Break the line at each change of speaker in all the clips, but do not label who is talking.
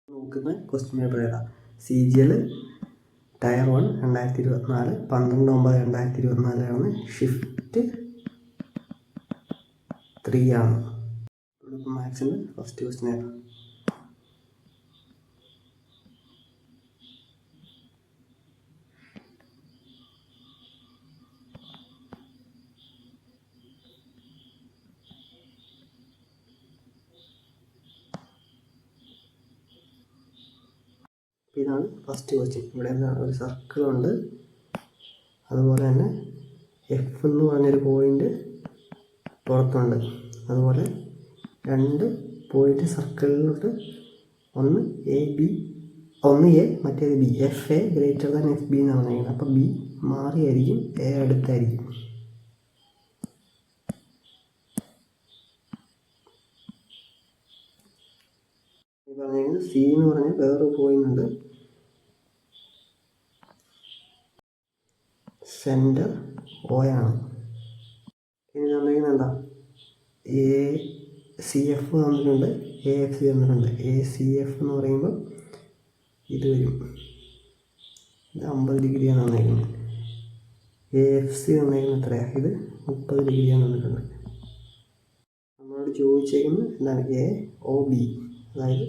നോക്കുന്ന question paper ഏതാ? CGL tyre 1 2024 12/9/2024 shift 3 ആണ്. മാത്സിൻ്റെ ഫസ്റ്റ് ക്വസ്റ്റ്യൻ ഏതാ? ഇതാണ് ഫസ്റ്റ് ക്വസ്റ്റ്യൻ. ഇവിടെ എന്താണ്? ഒരു സർക്കിളുണ്ട്, അതുപോലെ തന്നെ F എന്ന് പറഞ്ഞൊരു പോയിൻ്റ് പുറത്തുണ്ട്, അതുപോലെ രണ്ട് പോയിൻ്റ് സർക്കിളിലോട്ട് ഒന്ന് A മറ്റേത് B. FA greater than FB എന്നാണ് പറഞ്ഞിരിക്കുന്നത്. അപ്പോൾ B മാറിയായിരിക്കും A അടുത്തായിരിക്കും. പറഞ്ഞിരിക്കുന്നത് C എന്ന് പറഞ്ഞ വേറൊരു പോയിന്റ് ഉണ്ട്, സെൻറ്റർ O ആണ്. ഇനി തന്നിരിക്കുന്നത് എന്താ? ACF തന്നിട്ടുണ്ട്, AFC തന്നിട്ടുണ്ട്. ACF എന്ന് പറയുമ്പോൾ ഇത് വരും, ഇത് 50 ഡിഗ്രിയാണ് തന്നിരിക്കുന്നത്. AFC തന്നിരിക്കുന്നത് എത്രയാണ്? ഇത് 30 ഡിഗ്രിയാണ് തന്നിട്ടുണ്ട്. നമ്മളോട് ചോദിച്ചേക്കുന്നത് എന്താണ്? AOB, അതായത്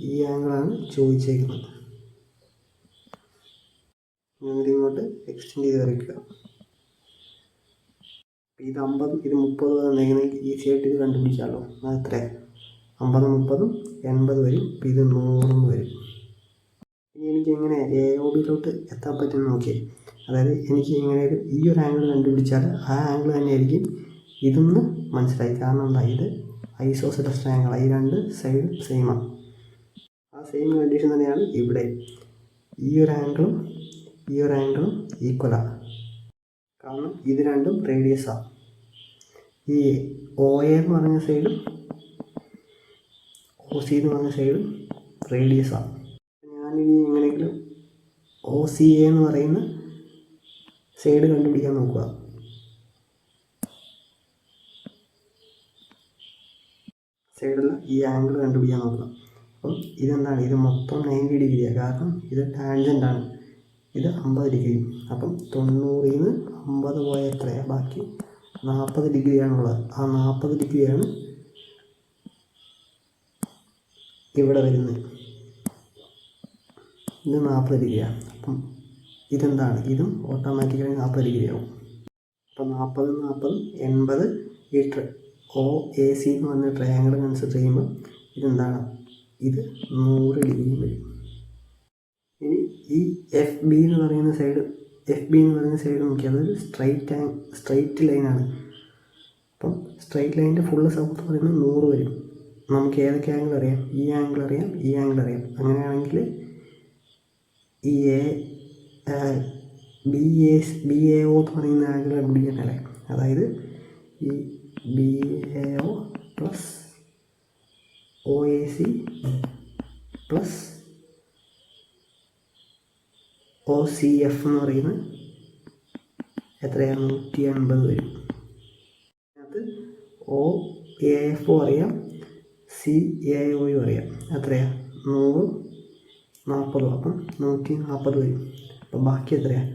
ഈ ആംഗിളാണ് ചോദിച്ചേക്കുന്നത്. ഇങ്ങോട്ട് എക്സ്റ്റെൻഡ് ചെയ്ത് വരയ്ക്കുക. ഇത് 50 ഇത് 30 തന്നിരിക്കുന്നത് ഈസി ആയിട്ട് ഇത് കണ്ടുപിടിക്കാമല്ലോ. അത് എത്രയാണ്? 50 30 80 വരും. അപ്പോൾ ഇത് 100 വരും. ഇനി എനിക്ക് എങ്ങനെ AOBയിലോട്ട് എത്താൻ പറ്റുമെന്ന് നോക്കിയേ. അതായത് എനിക്ക് ഇങ്ങനെ ഈ ഒരു ആംഗിൾ കണ്ടുപിടിച്ചാൽ ആ ആംഗിൾ തന്നെയായിരിക്കും ഇതെന്ന് മനസ്സിലായി. കാരണം എന്താ? ഇത് ഐസോസെലസ് ആംഗിൾ, ഈ രണ്ട് സൈഡും സെയിമാണ്. ആ സെയിം കണ്ടീഷൻ തന്നെയാണ് ഇവിടെ. ഈ ഒരു ആംഗിളും ഈക്വലാണ്, കാരണം ഇത് രണ്ടും റേഡിയസാണ്. ഈ OA എന്ന് പറഞ്ഞ സൈഡും OC എന്ന് പറഞ്ഞ സൈഡും റേഡിയസാണ്. ഞാനിനി എങ്ങനെയെങ്കിലും OCA എന്ന് പറയുന്ന സൈഡ് കണ്ടുപിടിക്കാൻ നോക്കുക. സൈഡുള്ള ഈ ആംഗിൾ കണ്ടുപിടിക്കാൻ നോക്കുക. അപ്പം ഇതെന്താണ്? ഇത് മൊത്തം 90 ഡിഗ്രിയാണ്, കാരണം ഇത് ടാൻജൻ്റാണ്. ഇത് 50 ഡിഗ്രി. അപ്പം 90-ൽ നിന്ന് 50 പോയാൽ എത്രയാണ്? ബാക്കി 40 ഡിഗ്രിയാണുള്ളത്. ആ 40 ഡിഗ്രിയാണ് ഇവിടെ വരുന്നത്. ഇത് 40 ഡിഗ്രിയാണ്. അപ്പം ഇതെന്താണ്? ഇതും ഓട്ടോമാറ്റിക്കലി 40 ഡിഗ്രി ആവും. അപ്പം 40 80. ഈ OAC എന്ന് പറഞ്ഞ ട്രയാങ്കിൾ കൺസിഡർ ചെയ്യുമ്പോൾ ഇതെന്താണ്? ഇത് 100 ഡിഗ്രി വരും. ഇനി ഈ FB എന്ന് പറയുന്ന സൈഡ് നോക്കിയാൽ അതൊരു സ്ട്രൈറ്റ് ലൈനാണ്. അപ്പം സ്ട്രൈറ്റ് ലൈനിൻ്റെ ഫുള്ള് സൗത്ത് പറയുന്നത് 100 വരും. നമുക്ക് ഏതൊക്കെ ആംഗിൾ അറിയാം? ഈ ആംഗിൾ അറിയാം, ഈ ആംഗിൾ അറിയാം. അങ്ങനെയാണെങ്കിൽ ഈ BAO എന്ന് പറയുന്ന ആംഗിൾ കണ്ടുപിടിക്കാനല്ലേ? അതായത് ഈ BAO plus OAC plus OCF എന്ന് പറയുന്നത് എത്രയാണ്? 180 വരും. അതിനകത്ത് OAF അറിയാം, CAO അറിയാം. എത്രയാണ്? 100 40. അപ്പം 140 വരും. അപ്പം ബാക്കി എത്രയാണ്?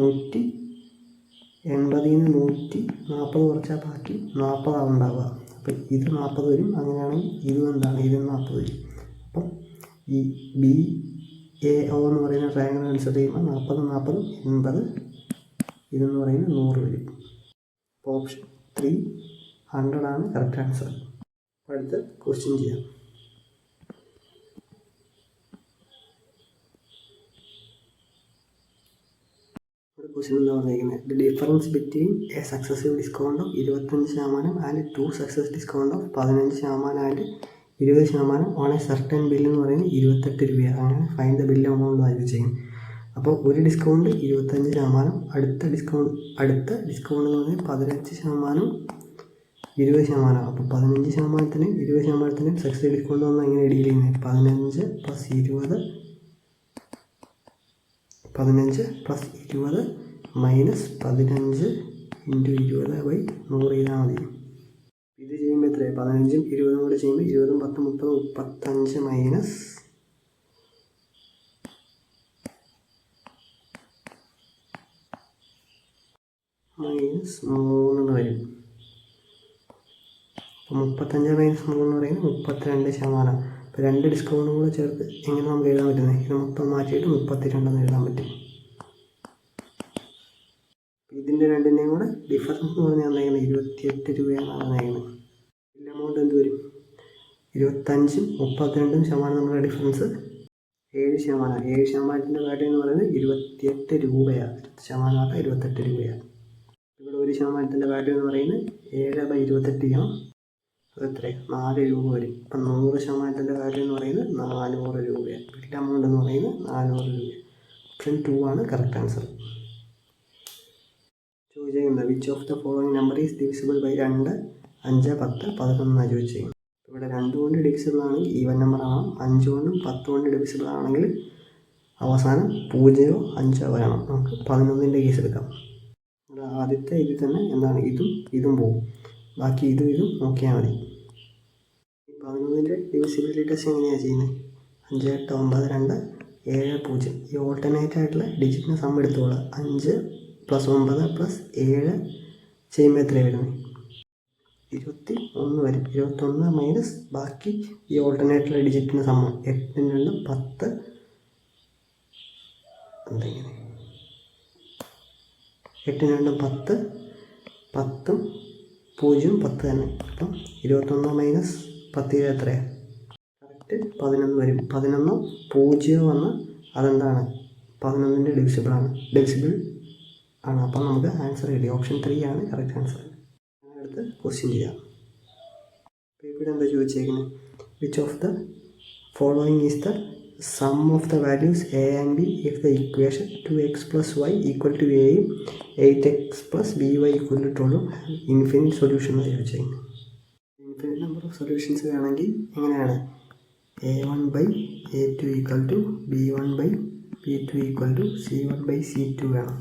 180-ൽ നിന്ന് 140 കുറച്ചാൽ ബാക്കി 40 ഉണ്ടാവുക. അപ്പം ഇത് 40 വരും. അങ്ങനെയാണെങ്കിൽ ഇതും എന്താണ്? ഇതും 40 വരും. അപ്പം ഈ BAO എന്ന് പറയുന്ന ട്രയാങ്കിൾ കൺസിഡർ ചെയ്യുമ്പോൾ 40 80 ഇതെന്ന് പറയുന്നത് 100 വരും. അപ്പോൾ ഓപ്ഷൻ 3 100 ആണ് കറക്റ്റ് ആൻസർ. അടുത്ത ക്വസ്റ്റ്യൻ ചെയ്യാം. ക്വസ്റ്റ്യൻ എന്താ പറഞ്ഞിരിക്കുന്നത്? The difference between A successive discount of 25% and 2 success discount of 15% and 20% on A certain bill എന്ന് പറയുന്നത് 28 രൂപയാണ്. അങ്ങനെ ഫൈൻഡ് ദ ബില്ല് എമൗണ്ട് ആയിട്ട് ചെയ്യും. അപ്പോൾ ഒരു ഡിസ്കൗണ്ട് 25%, അടുത്ത ഡിസ്കൗണ്ട് എന്ന് പറഞ്ഞാൽ 15% 20%. അപ്പോൾ 15%-നും 20%-നും സക്സസ് ഡിസ്കൗണ്ട് വന്നാൽ എങ്ങനെ ഡീൽ ചെയ്യുന്നത്? 15 + 20 -15 × 20/100 ചെയ്താൽ മതി. ഇത് ചെയ്യുമ്പോൾ എത്രയാണ്? 15ഉം 20ഉം കൂടെ ചെയ്യുമ്പോൾ 20ഉം 10ഉം 30, 35 മൈനസ് 3 എന്ന് വരും. അപ്പോൾ 35 മൈനസ് 3 എന്ന് പറയുന്നത് 32%. അപ്പോൾ 2 ഡിസ്കൗണ്ടും കൂടെ ചേർത്ത് എങ്ങനെ നമുക്ക് എഴുതാൻ പറ്റുന്നത്? ഇത് മൊത്തം മാറ്റിയിട്ട് 32 എന്ന് എഴുതാൻ പറ്റും. ഇതിൻ്റെ രണ്ടിൻ്റെയും കൂടെ ഡിഫറൻസ് എന്ന് പറഞ്ഞാൽ എന്തായിരുന്നു? 28 രൂപയാണ് വന്നേക്കുന്നത്. ഇതിൻ്റെ എമൗണ്ട് എന്ത് വരും? 25ഉം 32ഉം ശതമാനം നമ്മുടെ ഡിഫറൻസ് 7%. 7%ൻ്റെ വാല്യൂ എന്ന് പറയുന്നത് 28 രൂപയാണ്. ശതമാനമായിട്ട് 28 രൂപയാണ്. ഇവിടെ 1%ൻ്റെ വാല്യൂ എന്ന് പറയുന്നത് 7/28 ചെയ്യണം. അത് എത്രയാണ്? 4 രൂപ വരും. അപ്പം 100%ൻ്റെ വാല്യൂ എന്ന് പറയുന്നത് 400 രൂപയാണ്. ബിൽ എമൗണ്ട് എന്ന് പറയുന്നത് 400 രൂപ. ഓപ്ഷൻ 2 ആണ് കറക്റ്റ് ആൻസർ. ചോദിച്ചിരിക്കുന്നത് which of the following number is divisible by 2, 5, 10, 11 എന്നാണ് ചോദിച്ചിരിക്കുന്നത്. ഇവിടെ 2 കൊണ്ട് ഡിവിസിബിൾ ആണെങ്കിൽ ഈവൻ നമ്പർ ആവണം. 5 കൊണ്ടും 10 കൊണ്ട് ഡിവിസിബിൾ ആണെങ്കിൽ അവസാനം 0, 5 വരണം. നമുക്ക് 11ൻ്റെ കേസ് എടുക്കാം. ആദ്യത്തെ ഇതിൽ തന്നെ എന്താണ്? ഇതും പോകും. ബാക്കി ഇതും നോക്കിയാൽ മതി. 11ൻ്റെ ഡിവിസിബിലിറ്റി ടെസ്റ്റ് എങ്ങനെയാണ് ചെയ്യുന്നത്? 5, 8, 9, 2, 7, 0. ഈ ഓൾട്ടർനേറ്റ് ആയിട്ടുള്ള ഡിജിറ്റിന് സം എടുത്തോളാം. 5 + 9 + 7 ചെയ്യുമ്പോൾ എത്രയാണ് വരുന്നത്? 21 വരും. 21 മൈനസ് ബാക്കി ഈ ഓൾട്ടർനേറ്റുള്ള ഡിജിറ്റിന് സമ്മ 8 × 2 10 എന്തെങ്ങനെ 8 × 2 10, 10ഉം 0ഉം 10 തന്നെ. അപ്പം 21 മൈനസ് 10 എത്രയാണ്? കറക്റ്റ് 11 വരും. 11 0 വന്ന് അതെന്താണ്? 11ൻ്റെ ഡിവിസിബിൾ ആണ്. അപ്പം നമുക്ക് ആൻസർ കിട്ടി. ഓപ്ഷൻ 3 ആണ് കറക്റ്റ് ആൻസർ. അടുത്ത് ക്വസ്റ്റ്യൻ ചെയ്യാം. ഇവിടെ എന്താ ചോദിച്ചേക്കുന്നത്? Which of the following is the sum of the values a and b if the equation 2x + y = a യും 8x + by = 12 ഇൻഫിനിറ്റ് സൊല്യൂഷൻ എന്ന് ചോദിച്ചേക്കുന്നത്. ഇൻഫിനിറ്റ് നമ്പർ ഓഫ് സൊല്യൂഷൻസ് വേണമെങ്കിൽ എങ്ങനെയാണ്? a1/a2 = b1/b2 = c1/c2 വേണം.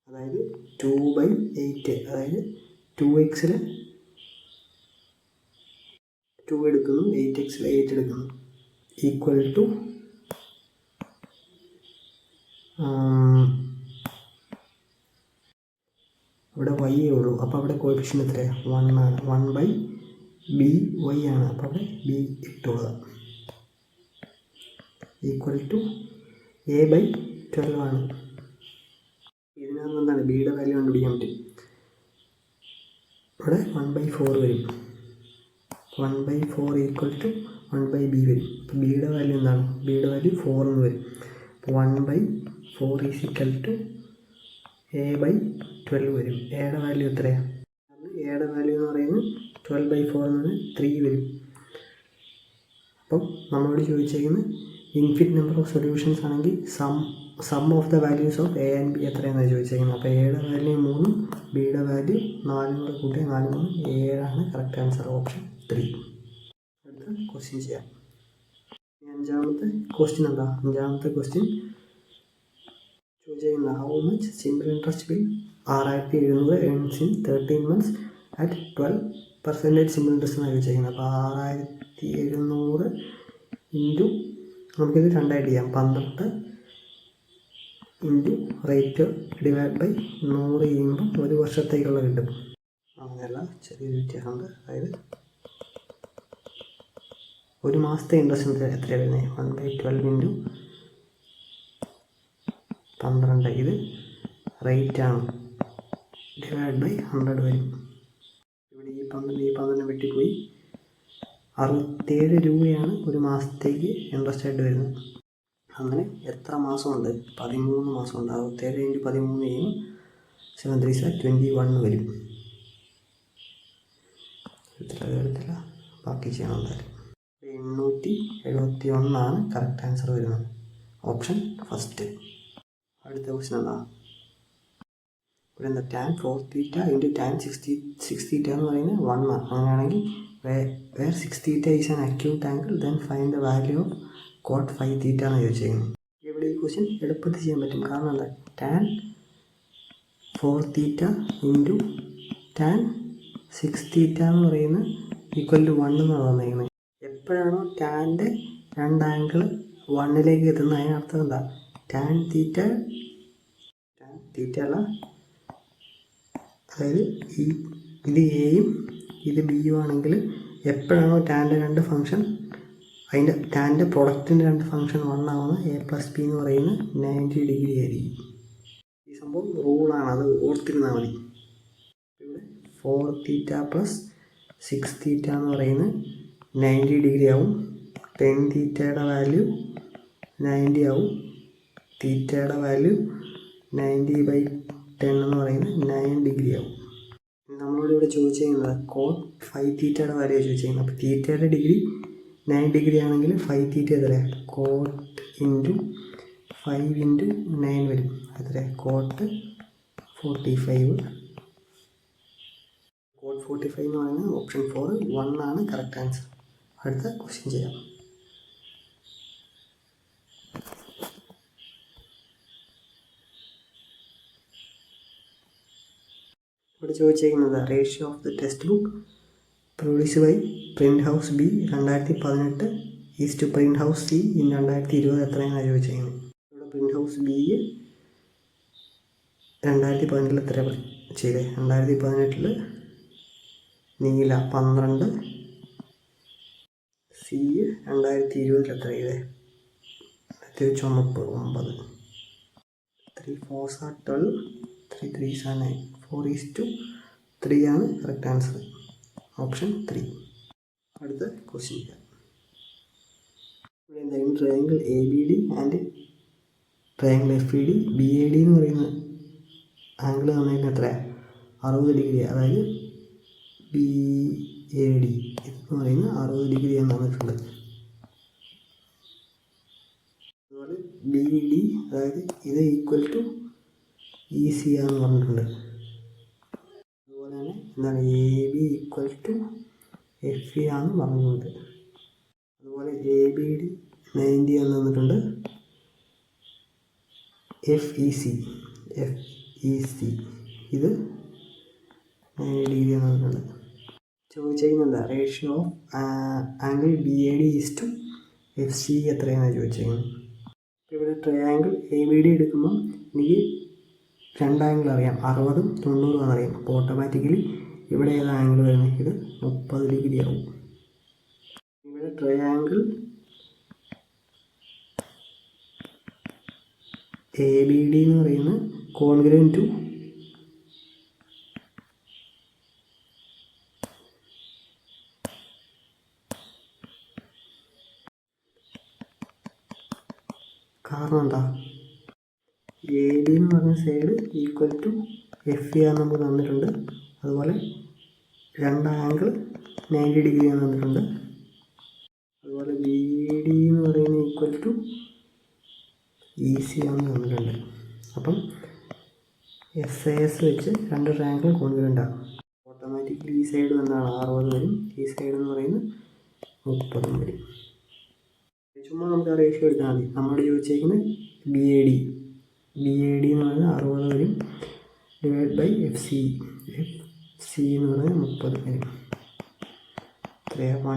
അതായത് 2/8, അതായത് 2x-ൽ 2 എടുക്കുന്നു, 8x-ൽ 8 എടുക്കുന്നു, ഈക്വൽ ടു ഇവിടെ y ഉള്ളൂ. അപ്പോൾ അവിടെ കോഎഫിഷ്യൻ എത്രയാണ്? 1 ആണ്. 1/by ആണ്. അപ്പോൾ അവിടെ b ഇട്ടുള്ളത് ഈക്വൽ ടു a/12 ആണ്. ഇതിനകത്ത് എന്താണ്? ബിയുടെ വാല്യൂ കണ്ടുപിടിക്കാൻ പറ്റും. ഇവിടെ 1/4 വരും. 1/4 = 1/b വരും. അപ്പോൾ ബിയുടെ വാല്യൂ എന്താണ്? ബിയുടെ വാല്യൂ 4 എന്ന് വരും. അപ്പോൾ 1/4 = a/12 വരും. എയുടെ വാല്യൂ എത്രയാണ്? എയുടെ വാല്യൂ എന്ന് പറയുന്നത് 12/4 എന്ന് 3 വരും. അപ്പം നമ്മളോട് ചോദിച്ചേക്കുന്നത് ഇൻഫിനിറ്റ് നമ്പർ ഓഫ് സൊല്യൂഷൻസ് ആണെങ്കിൽ sum of the values of a and b എത്രയാണെന്നാണ് ചോദിച്ചേക്കുന്നത്. അപ്പോൾ എയുടെ വാല്യൂ 3, ബിയുടെ വാല്യൂ 4 കൂടെ കൂട്ടിയാൽ 4 3 7 ആണ് കറക്റ്റ് ആൻസർ. ഓപ്ഷൻ 3. അടുത്ത ക്വസ്റ്റ്യൻ ചെയ്യാം. അഞ്ചാമത്തെ ക്വസ്റ്റ്യൻ എന്താ? അഞ്ചാമത്തെ ക്വസ്റ്റ്യൻ ചോദിച്ചേക്കുന്നത് how much simple interest will 6700 earns in 13 months at 12% simple interest എന്നാണ് ചോദിച്ചേക്കുന്നത്. അപ്പോൾ 6700 ഇൻറ്റു നമുക്കിത് രണ്ടായിട്ട് ചെയ്യാം. 12 ഇൻറ്റു റേറ്റ് ഡിവൈഡ് ബൈ 100 ചെയ്യുമ്പോൾ 1 വർഷത്തേക്കുള്ള കിട്ടും. അങ്ങനെയല്ല, ചെറിയൊരു വ്യത്യാസമുണ്ട്. അതായത് 1 മാസത്തെ ഇൻട്രസ്റ്റ് എത്രയാണ് വരുന്നത്? 1/12 ഇൻറ്റു 12. ഇത് റേറ്റാണ്. ഡിവൈഡ് ബൈ 100 വരും. ഇവിടെ ഈ 12 വെട്ടിപ്പോയി. 67 രൂപയാണ് 1 മാസത്തേക്ക് ഇൻട്രസ്റ്റ് ആയിട്ട് വരുന്നത്. അങ്ങനെ എത്ര മാസമുണ്ട്? 13 മാസമുണ്ട്. 67 × 13 ചെയ്യുമ്പോൾ 7 3 21 വരും. എടുത്തില്ല, ബാക്കി ചെയ്യണം. എന്തായാലും 871 ആണ് കറക്റ്റ് ആൻസർ വരുന്നത്. Option first. അടുത്ത ക്വസ്റ്റ്യൻ എന്താ? ഇവിടെ എന്താ? tan 4θ × tan 6θ എന്ന് പറയുന്നത് 1 ആണ്. അങ്ങനെയാണെങ്കിൽ where 6θ is an acute angle then find the value of cot 5θ എന്ന് ചോദിച്ചിരിക്കുന്നത്. ഇവിടെ ഈ ക്വസ്റ്റ്യൻ എളുപ്പത്തിൽ ചെയ്യാൻ പറ്റും. കാരണം എന്താ? tan 4θ × tan 6 തീറ്റ എന്ന് പറയുന്നത് ഈക്വൽ ടു 1 എന്നാണ് തന്നിരിക്കുന്നത്. എപ്പോഴാണോ ടാൻ്റെ രണ്ട് ആംഗിൾ 1ലേക്ക് എത്തുന്നത് അതിനർത്ഥം എന്താ? ടാൻ തീറ്റ അല്ല, അതായത് ഇത് എയും ഇത് ബിയും ആണെങ്കിൽ എപ്പോഴാണോ ടാൻ്റെ രണ്ട് ഫംഗ്ഷൻ അതിൻ്റെ ടാൻ്റെ പ്രൊഡക്റ്റിൻ്റെ രണ്ട് ഫംഗ്ഷൻ 1 ആവുന്നത് എ പ്ലസ് ബി എന്ന് പറയുന്നത് 90 ഡിഗ്രി ആയിരിക്കും. ഈ സംഭവം റൂളാണ്, അത് ഓർത്തിരുന്നാൽ മതി. ഇവിടെ 4 തീറ്റ പ്ലസ് 6 തീറ്റ എന്ന് പറയുന്നത് 90 ഡിഗ്രി ആവും. 10 തീറ്റയുടെ വാല്യൂ 90 ആവും. തീറ്റയുടെ വാല്യൂ 90/10 എന്ന് പറയുന്നത് 9 ഡിഗ്രി ആവും. നമ്മളോട് ഇവിടെ ചോദിച്ചിരിക്കുന്നത് കോട്ട് 5 തീറ്റയുടെ വാല്യൂ ചോദിച്ചിരിക്കുന്നത്. അപ്പോൾ തീറ്റയുടെ ഡിഗ്രി 9 ഡിഗ്രി ആണെങ്കിൽ 5 തീറ്റ എത്രയാണ്? കോട്ട് ഇൻറ്റു 5 ഇൻറ്റു 9 വരും. എത്രയാണ്? കോട്ട് 45. കോട്ട് 45 എന്ന് പറയുന്നത് ഓപ്ഷൻ 4 1 ആണ് കറക്റ്റ് ആൻസർ. അടുത്ത ക്വസ്റ്റ്യൻ ചെയ്യാം. ഇവിടെ ചോദിച്ചിരിക്കുന്നത് ratio of the textbook produce by print house B 2018 is to print house C in 2020 എത്രയാണ് ചോദിച്ചിരിക്കുന്നത്. ഇവിടെ പ്രിൻ്റ് ഹൗസ് ബി 2018 എത്ര ചെയ്തേ? 2018 നീല 12, സി 2020 എത്ര ചെയ്തേ? ചുമപ്പ് 9. 3 4s are 12, 3 3s are 9. 4:3 ആണ് കറക്റ്റ് ആൻസർ, ഓപ്ഷൻ 3. അടുത്ത ക്വസ്റ്റ്യൻ ചെയ്യാം. ഇവിടെ എന്തായാലും triangle A B D and triangle F E D B A D എന്ന് പറയുന്ന ആംഗിൾ തന്നതിന് എത്രയാണ്? 60 ഡിഗ്രി. അതായത് ബി എ ഡി എന്ന് പറയുന്നത് 60 ഡിഗ്രി എന്ന് തന്നിട്ടുണ്ട്. അതുപോലെ ബി ഡി, അതായത് ഇത് ഈക്വൽ ടു ഇ സി ആണെന്ന് പറഞ്ഞിട്ടുണ്ട്. അതുപോലെ തന്നെ എന്താണ് A B equal to F E ആണെന്ന് പറഞ്ഞിട്ടുണ്ട്. അതുപോലെ എ ബി ഡി 90 എന്ന് തന്നിട്ടുണ്ട്. എഫ് ഇ സി ഇത് 90 ഡിഗ്രി എന്ന് തന്നിട്ടുണ്ട്. ചോദിച്ചിരിക്കുന്നത് ratio of angle B A D is to F C എത്രയാണ് ചോദിച്ചിരിക്കുന്നത്. ഇവിടെ ട്രയാങ്കിൾ എ ബി ഡി എടുക്കുമ്പം എനിക്ക് രണ്ട് ആംഗിൾ അറിയാം, 60ഉം 90ഉം അറിയാം. അപ്പോൾ ഓട്ടോമാറ്റിക്കലി ഇവിടെ ഏത് ആംഗിൾ വരുന്നത്? ഇത് 30 ഡിഗ്രി ആവും. ഇവിടെ ട്രയാങ്കിൾ എ ബി ഡി എന്ന് പറയുന്നത് കോൺഗ്രന്റ് ടു കാരണം എന്താ? എ ഡി എന്ന് പറഞ്ഞ side equal to F E ആണ് നമുക്ക് തന്നിട്ടുണ്ട്. അതുപോലെ രണ്ട് ആംഗിൾ 90 ഡിഗ്രി ആണ് തന്നിട്ടുണ്ട്. അതുപോലെ ബി ഡി എന്ന് പറയുന്നത് ഈക്വൽ ടു ഇ സി ആണ് തന്നിട്ടുണ്ട്. അപ്പം എസ് എ എസ് വെച്ച് രണ്ട് ട്രയാങ്കിൾ കോൺഗ്രൻ്റാണ്. ഓട്ടോമാറ്റിക്കലി ഈ സൈഡ് എന്താണ്? 60 വരും. ഈ സൈഡ് എന്ന് പറയുന്നത് 30 വരും. ചുമ്മാ നമുക്ക് ആ റേഷ്യോ എടുത്താൽ മതി. നമ്മളോട് ചോദിച്ചേക്കുന്നത് ബി എ ഡി എന്ന് പറയുന്നത് 60 വരും, ഡിവൈഡ് ബൈ എഫ് സി എന്ന് പറയുന്നത് 30 വരും. എത്രയാണ്?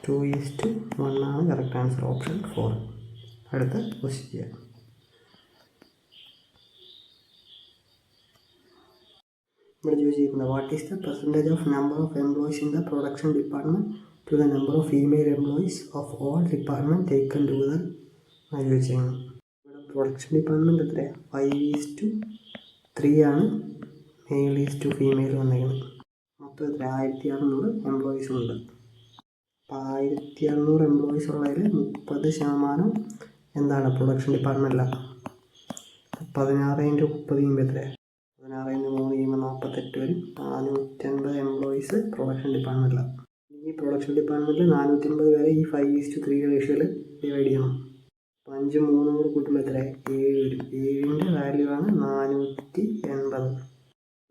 2:1 ആണ് കറക്റ്റ് ആൻസർ, ഓപ്ഷൻ 4. അടുത്ത ക്വസ്റ്റ്യൻ ചെയ്യാം. ഇവിടെ ചോദിച്ചിരിക്കുന്നത് what is the percentage of number of employees in the production department to the number of female employees of all department taken together എന്നാണ് ചോദിച്ചിരിക്കുന്നത്. ഇവിടെ പ്രൊഡക്ഷൻ ഡിപ്പാർട്ട്മെൻറ്റ് എത്രയാണ്? 5:3 ആണ് മെയിൽ ഈസ് ടു ഫീമെയിൽ വന്നിരിക്കുന്നത്. മൊത്തം എത്ര? 1600 എംപ്ലോയീസുണ്ട്. അപ്പോൾ 1600 എംപ്ലോയീസ് ഉള്ളതിൽ 30% എന്താണ്? പ്രൊഡക്ഷൻ ഡിപ്പാർട്ട്മെൻറ്റിലാണ്. 16 × 30 ചെയ്യുമ്പോൾ എത്രയാണ്? 16 × 3 ചെയ്യുമ്പോൾ 48 വരും. 450 എംപ്ലോയീസ് പ്രൊഡക്ഷൻ ഡിപ്പാർട്ട്മെൻറ്റിലാണ്. ഈ പ്രൊഡക്ഷൻ ഡിപ്പാർട്ട്മെൻറ്റിൽ 450 പേരെ ഈ 5:3 റേഷ്യോയിൽ ഡിവൈഡ് ചെയ്യണം. 5 3 കൂടി കൂട്ടുമ്പോൾ എത്രയാണ്? 7 വരും. 7ൻ്റെ വാല്യൂ ആണ് 480.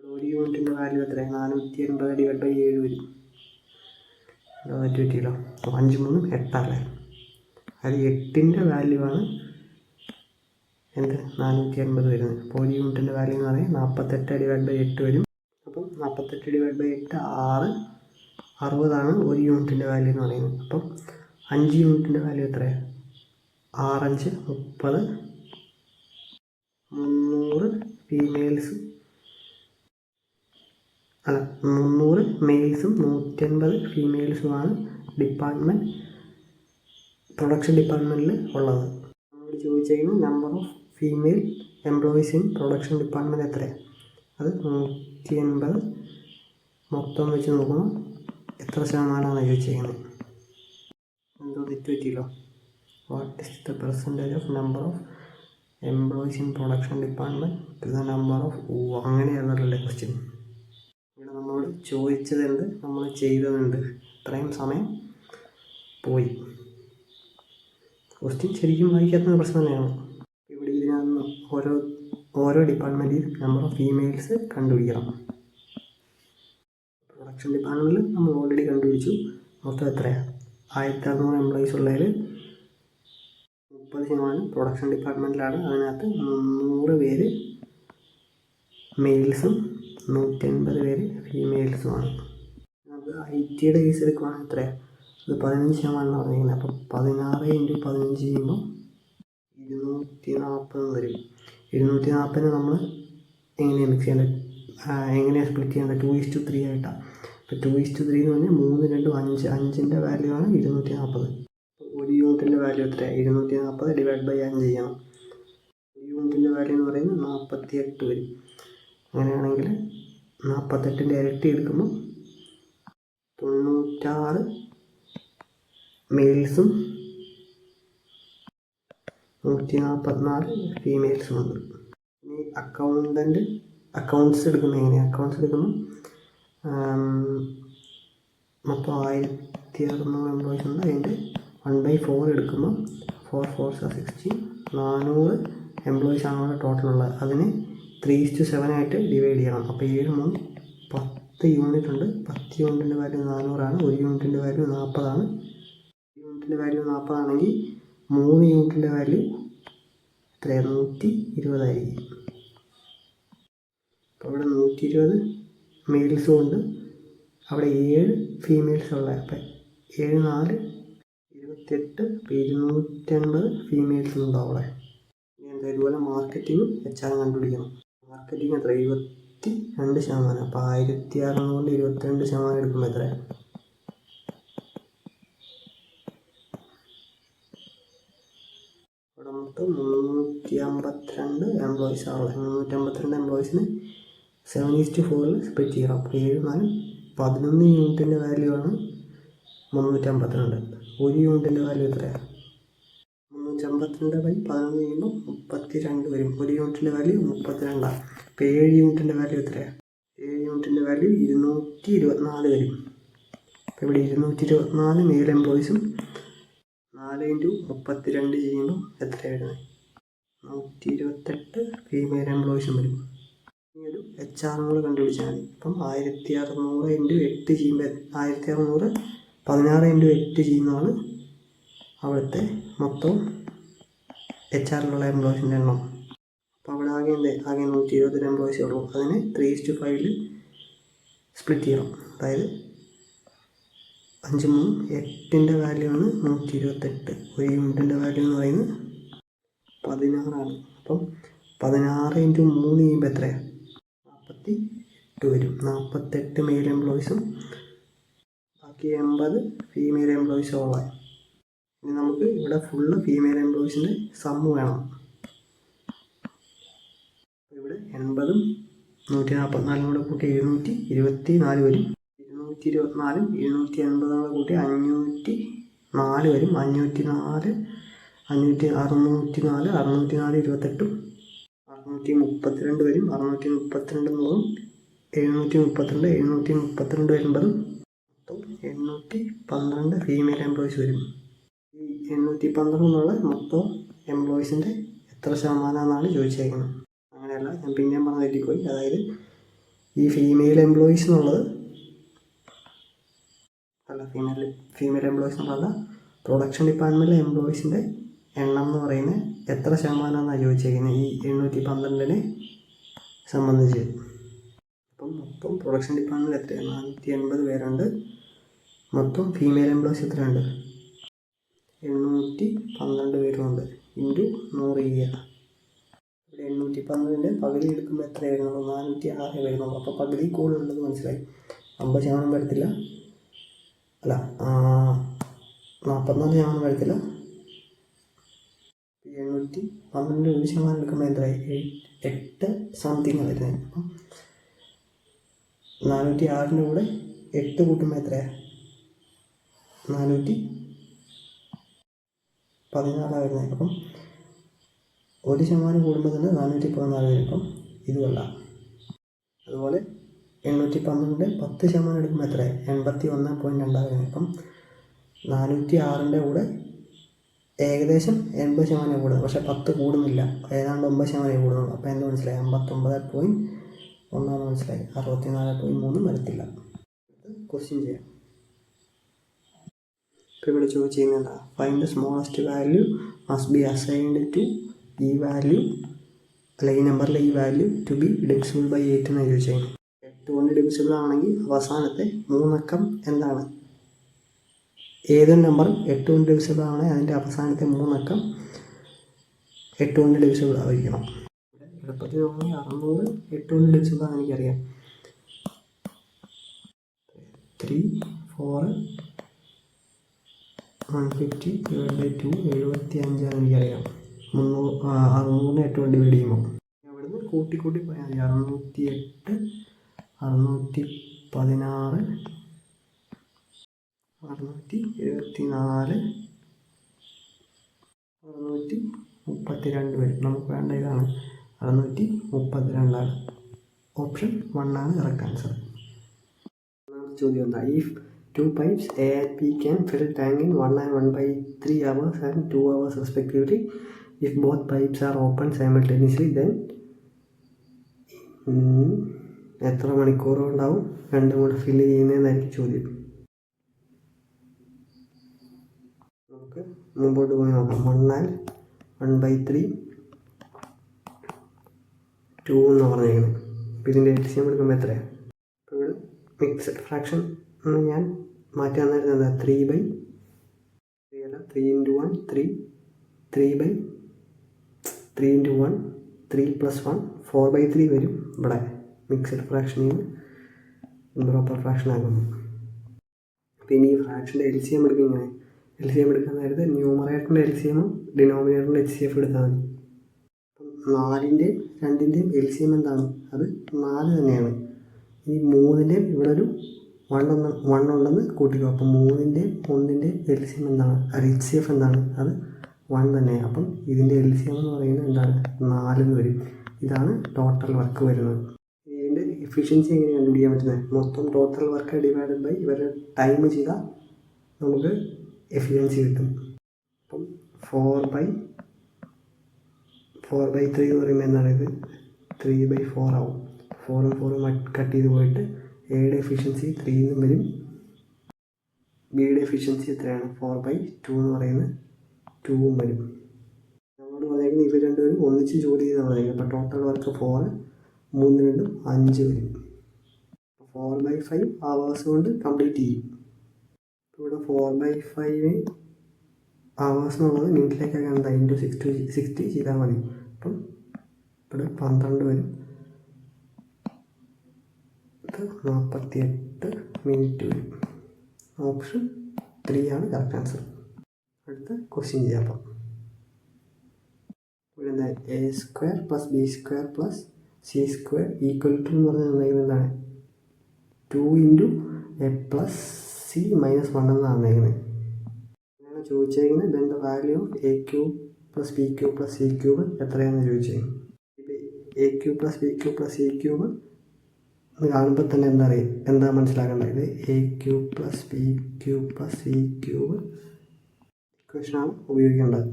ഒരു യൂണിറ്റിൻ്റെ വാല്യൂ എത്രയാണ്? 480 ഡിവൈഡ് ബൈ 7 വരും. പറ്റിയില്ലോ. 5 3 8 അല്ലേ? അത് 8ൻ്റെ വാല്യൂ ആണ് എന്ത് 480 വരുന്നത്. അപ്പോൾ ഒരു യൂണിറ്റിൻ്റെ വാല്യൂ എന്ന് പറയുന്നത് 48/8 വരും. അപ്പം 48/8 60 ഒരു യൂണിറ്റിൻ്റെ വാല്യൂ എന്ന് പറയുന്നത്. അപ്പം 5 യൂണിറ്റിൻ്റെ വാല്യൂ എത്രയാണ്? 6×5 30, 300 ഫീമെയിൽസും 300 മെയിൽസും 180 ഫീമെയിൽസുമാണ് പ്രൊഡക്ഷൻ ഡിപ്പാർട്ട്മെൻറ്റിൽ ഉള്ളത്. നമ്മൾ ചോദിച്ചിരിക്കുന്നത് number of female employees in production department എത്രയാണ്? അത് 180 മൊത്തം വെച്ച് നോക്കുമ്പോൾ എത്ര ശതമാനമാണ് ചോദിച്ചിരിക്കുന്നത്. എന്തോ തെറ്റ് പറ്റിയല്ലോ. What is the percentage of number of employees in production department to the number of അങ്ങനെയാണല്ലേ ക്വസ്റ്റ്യൻ. ഇവിടെ നമ്മളോട് ചോദിച്ചതുണ്ട്, നമ്മൾ ചെയ്തതുണ്ട്, ഇത്രയും സമയം പോയി. ക്വസ്റ്റ്യൻ ശരിക്കും വായിക്കാത്ത പ്രശ്നം തന്നെയാണ്. ഇവിടെ ഇതിനകത്ത് ഓരോ ഡിപ്പാർട്ട്മെൻറ്റിൽ നമ്പർ ഓഫ് ഫീമെയിൽസ് കണ്ടുപിടിക്കണം. പ്രൊഡക്ഷൻ ഡിപ്പാർട്ട്മെൻറ്റിൽ നമ്മൾ ഓൾറെഡി കണ്ടുപിടിച്ചു. മൊത്തം എത്രയാണ്? 1600 എംപ്ലോയീസ് ഉള്ളതിൽ 30% പ്രൊഡക്ഷൻ ഡിപ്പാർട്ട്മെൻറ്റിലാണ്. അതിനകത്ത് 300 പേര് മെയിൽസും 180 പേര് ഫീമെയിൽസുമാണ്. നമുക്ക് IT കേസ് എടുക്കുവാണെങ്കിൽ എത്രയാണ്? അത് 15% പറഞ്ഞിരിക്കുന്നത്. അപ്പം 16×15 ചെയ്യുമ്പോൾ 240 വരും. 240 നമ്മൾ എങ്ങനെയാണ് മിക്സ് ചെയ്യേണ്ടത്, എങ്ങനെയാണ് സ്പ്ലിറ്റ് ചെയ്യേണ്ടത്? 2:3 ആയിട്ടാണ്. അപ്പോൾ 2:3 എന്ന് പറഞ്ഞാൽ 3, 2, 5. 5ൻ്റെ വാല്യൂ ആണ് 240. ഒരു യൂണിറ്റിൻ്റെ വാല്യൂ എത്രയാണ്? 240/5 ചെയ്യണം. ഒരു യൂണിറ്റിൻ്റെ വാല്യൂ എന്ന് പറയുന്നത് 48 വരും. അങ്ങനെയാണെങ്കിൽ 48ൻ്റെ ഇരട്ടി എടുക്കുമ്പോൾ 96 മെയിൽസും 144 ഫീമെയിൽസും ഉണ്ട്. ഇനി അക്കൗണ്ട്സ് എടുക്കുമ്പോൾ എങ്ങനെയാണ്? അക്കൗണ്ട്സ് എടുക്കുമ്പോൾ മൊത്തം 1600 എംപ്ലോയീസ് ഉണ്ട്. അതിൻ്റെ 1/4 എടുക്കുമ്പോൾ 4 4s 16, 400 എംപ്ലോയീസാണ് അവിടെ ടോട്ടലുള്ളത്. അതിന് 3:7 ആയിട്ട് ഡിവൈഡ് ചെയ്യണം. അപ്പോൾ 7 3 10 യൂണിറ്റ് ഉണ്ട്. 10 യൂണിറ്റിൻ്റെ വാല്യൂ 400 ഒരു യൂണിറ്റിൻ്റെ വാല്യൂ 40 യൂണിറ്റിൻ്റെ വാല്യൂ 40 ആണെങ്കിൽ 3 യൂണിറ്റിൻ്റെ വാല്യൂ എത്രയാണ്? 120 ആയിരിക്കും. അപ്പോൾ ഇവിടെ 120 മെയിൽസും ഉണ്ട്, അവിടെ 7 ഫീമെയിൽസുള്ള. അപ്പം 7 4 28, 280 ഫീമെയിൽസും ഉണ്ട് അവിടെ. ഇനി ഇതുപോലെ മാർക്കറ്റിംഗ് HR കണ്ടുപിടിക്കണം. മാർക്കറ്റിംഗ് എത്ര? 22%. അപ്പോൾ 1600 കൊണ്ട് 22% എടുക്കുമ്പോൾ എത്രയാണ്? ഇവിടെ മൊത്തം 352 എംപ്ലോയീസാണ്. 352 എംപ്ലോയീസിന് 7:4 സ്പ്ലിറ്റ് ചെയ്യണം. അപ്പോൾ 7 4 11 യൂണിറ്റിൻ്റെ വാല്യൂ ആണ് 352. ഒരു യൂണിറ്റിൻ്റെ വാല്യൂ എത്രയാണ്? 352/11 ചെയ്യുമ്പോൾ 32 വരും. ഒരു യൂണിറ്റിൻ്റെ വാല്യൂ 32. അപ്പോൾ 7 യൂണിറ്റിൻ്റെ വാല്യൂ എത്രയാണ്? 7 യൂണിറ്റിൻ്റെ വാല്യൂ 224 വരും. അപ്പോൾ ഇവിടെ 224 മെയിൽ എംപ്ലോയീസും 4×32 ചെയ്യുമ്പോൾ എത്രയാണ് വരുന്നത്? 128 ഫീമെയിൽ എംപ്ലോയീസും വരും. ഇനി ഒരു HR കൂടെ കണ്ടുപിടിച്ചാൽ മതി. അപ്പം 1600×8 ചെയ്യുമ്പോൾ 1600 16×8 ചെയ്യുന്നതാണ് അവിടുത്തെ മൊത്തം HR എംപ്ലോയീസിൻ്റെ എണ്ണം. അപ്പോൾ അവിടെ ആകെ 120 എംപ്ലോയീസേ ഉള്ളൂ. അതിന് 3:5 സ്പ്ലിറ്റ് ചെയ്യണം. അതായത് 5 3 8ൻ്റെ വാല്യൂ ആണ് 128. ഒരു യൂണിറ്റിൻ്റെ വാല്യൂ എന്ന് പറയുന്നത് 16 അപ്പം 16×3 ചെയ്യുമ്പോൾ എത്രയാണ്? 48 വരും. 48 മെയിൽ എംപ്ലോയീസും ബാക്കി 80 ഫീമെയിൽ എംപ്ലോയീസും ഉള്ള. ഇനി നമുക്ക് ഇവിടെ ഫുള്ള് ഫീമെയിൽ എംപ്ലോയീസിൻ്റെ സമ്മ് വേണം. ഇവിടെ 80ഉം 144 കൂടെ കൂട്ടി 224 വരും. 224ഉം 280 കൂടെ കൂട്ടി 504 വരും. 504 604 28ഉം 632 വരും. 632 നോക്കും 732 732 വരുമ്പോൾ മൊത്തം 812 ഫീമെയിൽ എംപ്ലോയീസ് വരും. ഈ 812 എന്നുള്ള മൊത്തം എംപ്ലോയീസിൻ്റെ എത്ര ശതമാനമാണെന്നാണ് ചോദിച്ചേക്കുന്നത്. അങ്ങനെയല്ല, ഞാൻ പിന്നെ പറഞ്ഞ തെറ്റിപ്പോയി. അതായത് ഈ ഫീമെയിൽ എംപ്ലോയീസ് എന്നുള്ളത് ഫീമെയിൽ എംപ്ലോയീസ് എന്നുള്ളത് പ്രൊഡക്ഷൻ ഡിപ്പാർട്ട്മെൻറ്റിലെ എംപ്ലോയീസിൻ്റെ എണ്ണം എന്ന് പറയുന്നത് എത്ര ശതമാനമെന്നാണ് ചോദിച്ചേക്കുന്നത് ഈ 812 സംബന്ധിച്ച്. അപ്പം മൊത്തം പ്രൊഡക്ഷൻ ഡിപ്പാർട്ട്മെൻറ്റിൽ എത്രയാണ്? 480 പേരുണ്ട്. മൊത്തം ഫീമെയിൽ എംപ്ലോയീസ് എത്രയുണ്ട്? 812 പേരുണ്ട്. ഇൻറ്റു 100 ചെയ്യുക. ഇവിടെ 812 പകുതി എടുക്കുമ്പോൾ എത്ര വരുന്നുള്ളൂ? 406 വരുന്നുള്ളൂ. അപ്പോൾ പകുതി കൂടുതലുണ്ടെന്ന് മനസ്സിലായി. 50% വരത്തില്ല, അല്ല 44% വരത്തില്ല. 812 1% എടുക്കുമ്പോൾ എന്തായി? 8 സംതിങ് വരുന്നത്. അപ്പം 406 കൂടെ 8 കൂട്ടുമ്പോൾ എത്രയാണ്? 414 വരുന്നത്. അപ്പം 1% കൂടുമ്പോൾ തന്നെ 414 വരും. അപ്പം ഇതുമല്ല. അതുപോലെ 812 10% എടുക്കുമ്പോൾ എത്രയാണ്? 81.2 വരുന്നത്. അപ്പം 406 കൂടെ ഏകദേശം 80% കൂടുന്നത്. പക്ഷേ 10 കൂടുന്നില്ല, ഏതാണ്ട് 9% കൂടുന്നുള്ളൂ. അപ്പോൾ എന്ത് മനസ്സിലായി? 59.1 മനസ്സിലായി. 64.3 വരത്തില്ല. ക്വസ്റ്റ്യൻ ചെയ്യാം. ഇപ്പോൾ ഇവിടെ ചോദിച്ചിരുന്നത് എന്താ? Find the smallest value must be assigned to ഈ വാല്യൂ, അല്ല ഈ നമ്പറിലെ ഈ value to be divisible by 8 എന്നാണ് ചോദിച്ചത്. 8 കൊണ്ട് ഡിവിസിബിൾ ആണെങ്കിൽ അവസാനത്തെ 3 അക്കം എന്താണ്? ഏതൊരു നമ്പറും 8 കൊണ്ട് ഡിവിസിബിൾ ആണെങ്കിൽ അതിൻ്റെ അവസാനത്തെ 3 അക്കം 8 കൊണ്ട് ഡിവിസിബിൾ ആയിരിക്കണം. എളുപ്പത്തിൽ തോന്നി 600 8 കൊണ്ട് ഡിവിസിബിൾ ആണെന്ന് എനിക്കറിയാം. 3 4 150 /2 75 എനിക്കറിയാം. 600 8 കൊണ്ട് ഡിവൈഡ് ചെയ്യുമ്പോൾ അവിടുന്ന് കൂട്ടി പോയാൽ മതി. 608 616 674 632 വരും. നമുക്ക് വേണ്ട ഇതാണ് 632. ഓപ്ഷൻ 1 ആണ് കറക്റ്റ് ആൻസർ. ചോദ്യം എന്താ? If 2 pipes A and B can fill tank in 1 and 1/3 hours and 2 hours respectively. If both pipes are open simultaneously, then എത്ര മണിക്കൂർ ഉണ്ടാവും രണ്ടും കൂടെ ഫില്ല് ചെയ്യുന്നതെന്നായിരിക്കും ചോദ്യം. നമുക്ക് മുമ്പോട്ട് പോയി നോക്കാം. 1 and 1/3 2 എന്ന് പറഞ്ഞേക്കുന്നത്. അപ്പോൾ ഇതിൻ്റെ LCM എടുക്കുമ്പോൾ എത്രയാണ്? അപ്പോൾ ഇവിടെ മിക്സഡ് ഫ്രാക്ഷൻ ഞാൻ മാറ്റി തന്നിരുന്നത് എന്താ? 3/3 അല്ല, 3 × 1 3 3/3 × 1 3 + 1 4/3 വരും. ഇവിടെ മിക്സഡ് ഫ്രാക്ഷനിൽ നിന്ന് ഇംപ്രോപ്പർ ഫ്രാക്ഷൻ ആകുമ്പോൾ. പിന്നെ ഈ ഫ്രാക്ഷൻ്റെ LCM എടുക്കും. ഇങ്ങനെ LCM എടുക്കാൻ നേരത്തെ ന്യൂമറേറ്ററിൻ്റെ LCMഉം ഡിനോമിനേറ്ററിൻ്റെ HCF എടുത്താൽ മതി. അപ്പം 4ൻ്റെയും 2ൻ്റെയും LCM എന്താണ്? അത് 4 തന്നെയാണ്. ഈ 3ൻ്റെയും ഇവിടെ ഒരു 1 ഉണ്ടെന്ന് കൂട്ടിക്കോ. അപ്പം 3ൻ്റെയും 1ൻ്റെയും LCM എന്താണ്? അത് HCF എന്താണ്? അത് 1 തന്നെയാണ്. അപ്പം ഇതിൻ്റെ LCM എന്ന് പറയുന്നത് എന്താണ്? 4 വരും. ഇതാണ് ടോട്ടൽ വർക്ക് വരുന്നത്. ഇതിൻ്റെ എഫിഷ്യൻസി എങ്ങനെ കണ്ടുപിടിക്കാൻ പറ്റുന്നത്? മൊത്തം ടോട്ടൽ വർക്ക് ഡിവൈഡഡ് ബൈ ഇവരുടെ ടൈം ചെയ്താൽ നമുക്ക് എഫിഷ്യൻസി കിട്ടും. അപ്പം 4/3 എന്ന് പറയുമ്പോൾ എന്താണ്? ഇത് 3/4 ആവും. 4ഉം 4ഉം കട്ട് ചെയ്ത് പോയിട്ട് എയുടെ എഫിഷ്യൻസി 3 എന്നും വരും. ബിയുടെ എഫിഷ്യൻസി എത്രയാണ്? 4/2 എന്ന് പറയുന്നത് 2ഉം വരും. നമ്മളോട് പറഞ്ഞേക്കുന്നത് ഇവർ രണ്ടുപേരും ഒന്നിച്ച് ജോലി ചെയ്താൽ പറഞ്ഞേക്കുന്നത്. അപ്പോൾ ടോട്ടൽ വർക്ക് 4, 3 2 5 വരും. 4/5 അവേഴ്സ് കൊണ്ട് കംപ്ലീറ്റ് ചെയ്യും. ഇവിടെ 4/5 അവേഴ്സ് എന്നുള്ളത് മിനിറ്റിലേക്കൊക്കെ എന്താ? ഇൻറ്റു 60 ചെയ്താൽ മതി. അപ്പം ഇവിടെ 12 വരും. 48 മിനിറ്റ് വരും. ഓപ്ഷൻ 3 ആണ് കറക്റ്റ് ആൻസർ. അടുത്ത ക്വസ്റ്റ്യൻ ചെയ്യാം. അപ്പം ഇവിടെ എന്താ? A² + B² + C² = എന്ന് പറഞ്ഞാൽ എന്താണ്? 2 × A + C - 1 എന്നാണ് തന്നേക്കുന്നത്. അങ്ങനെയാണ് ചോദിച്ചേക്കുന്നത്. Then the value of A³ + B³ + C³ എത്രയാണെന്ന് ചോദിച്ചേക്കുന്നത്. ഇപ്പോൾ A³ + B³ + C³ എന്ന് കാണുമ്പോൾ തന്നെ എന്താ മനസ്സിലാക്കേണ്ടത്? ഇത് A³ + B³ + C³ ഇക്വേഷനാണ് ഉപയോഗിക്കേണ്ടത്.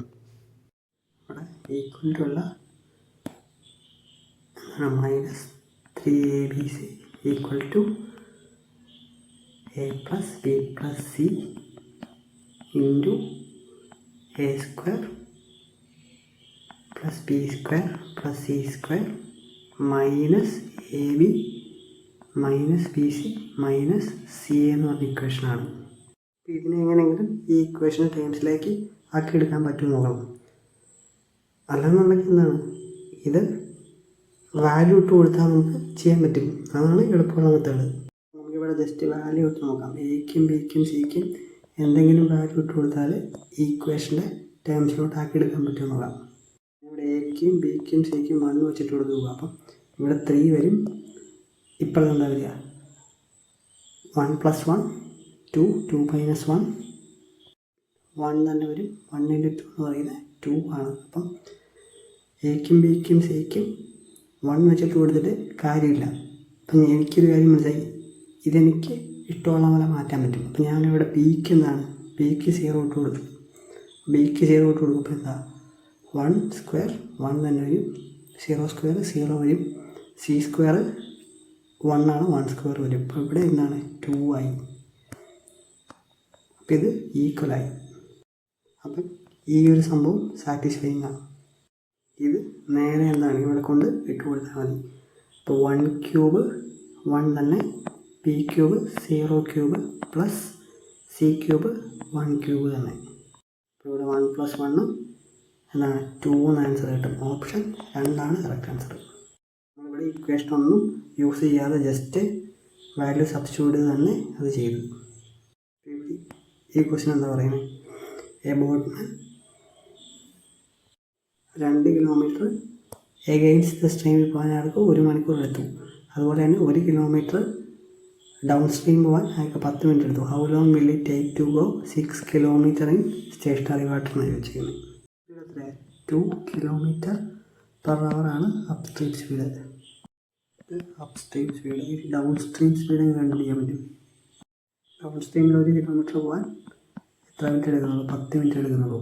ഇവിടെ equal -3ABC = A + B + C × A² plus B square plus C square minus A B minus B C minus C എന്ന് പറഞ്ഞ ഇക്വേഷനാണ്. അപ്പോൾ ഇതിനെ എങ്ങനെയെങ്കിലും ഈ ഇക്വേഷൻ ടേംസിലേക്ക് ആക്കിയെടുക്കാൻ പറ്റുമെന്ന് നോക്കണം. അല്ലെന്നുണ്ടെങ്കിൽ എന്താണ്, ഇത് വാല്യൂ ഇട്ട് കൊടുത്താൽ നമുക്ക് ചെയ്യാൻ പറ്റും. അതാണ് എളുപ്പമുള്ള മെത്തേഡ്. നമുക്കിവിടെ ജസ്റ്റ് വാല്യൂ ഇട്ട് നോക്കാം. എക്കും ബിക്കും സിക്കും എന്തെങ്കിലും വാല്യൂ ഇട്ട് കൊടുത്താൽ ഈ ഇക്വേഷൻ്റെ ടേംസിലോട്ട് ആക്കിയെടുക്കാൻ പറ്റുമെന്ന് നോക്കാം. ഇവിടെ എക്കും ബിക്കും സിക്കും 1 വെച്ചിട്ട് കൊടുത്ത് നോക്കാം. അപ്പം ഇവിടെ 3 വരും. ഇപ്പോൾ എന്താ വരിക, 1 + 1 2 2 - 1 1 തന്നെ വരും. 1 × 2 എന്ന് പറയുന്നത് 2 ആണ്. അപ്പം എക്കും ബിക്കും സിക്കും 1 വെച്ചിട്ട് കൊടുത്തിട്ട് കാര്യമില്ല. അപ്പം എനിക്കൊരു കാര്യം മനസ്സിലായി, ഇതെനിക്ക് ഇഷ്ടമുള്ള പോലെ മാറ്റാൻ പറ്റും. അപ്പം ഞാനിവിടെ ബിക്ക് 0 ഇട്ട് കൊടുത്തു. ബിക്ക് 0 ഇട്ട് കൊടുക്കുമ്പോൾ എന്താ, 1 സ്ക്വയർ 1 തന്നെ വരും, 0 സ്ക്വയർ 0 വരും, സി സ്ക്വയർ 1 ആണ്, 1 സ്ക്വയർ വരും. അപ്പോൾ ഇവിടെ എന്താണ് 2 ആയി. അപ്പം ഇത് ഈക്വലായി. അപ്പം ഈ ഒരു സംഭവം സാറ്റിസ്ഫൈങ് ആണ്. ഇത് നേരെ എന്താണ് ഇവിടെ കൊണ്ട് ഇട്ട് കൊടുത്താൽ മതി. അപ്പോൾ 1 ക്യൂബ് 1 തന്നെ, P cube 0 cube plus C cube 1 cube തന്നെ. അപ്പോൾ ഇവിടെ 1 + 1 എന്താണ് 2 എന്ന് ആൻസർ കിട്ടും. Option 2 correct answer. നമ്മളിവിടെ ഇക്വേഷൻ ഒന്നും യൂസ് ചെയ്യാതെ ജസ്റ്റ് വാല്യൂ സബ്സ്റ്റിറ്റ്യൂട്ട് ചെയ്ത് തന്നെ അത് ചെയ്തു. ഈ ക്വസ്റ്റ്യൻ എന്താ പറയുന്നത്, a boatman 2 kilometre against the സ്ട്രീമിൽ പോകാൻ അയാൾക്ക് 1 മണിക്കൂർ എടുത്തു. അതുപോലെ തന്നെ 1 കിലോമീറ്റർ ഡൗൺ സ്ട്രീം പോകാൻ അയാൾക്ക് 10 മിനിറ്റ് എടുത്തു. How long will it take to go 6 kilometre in stationary water എന്ന് ചോദിച്ചിരിക്കുന്നത്. 2 km/h ആണ് upstream speed. Upstream speed. Downstream speed കണ്ടുപിടിക്കാൻ പറ്റും. ഡൗൺ സ്ട്രീമിൽ 1 കിലോമീറ്റർ പോകാൻ എത്ര മിനിറ്റ് എടുക്കുന്നുള്ളൂ, 10 മിനിറ്റ് എടുക്കുന്നുള്ളൂ.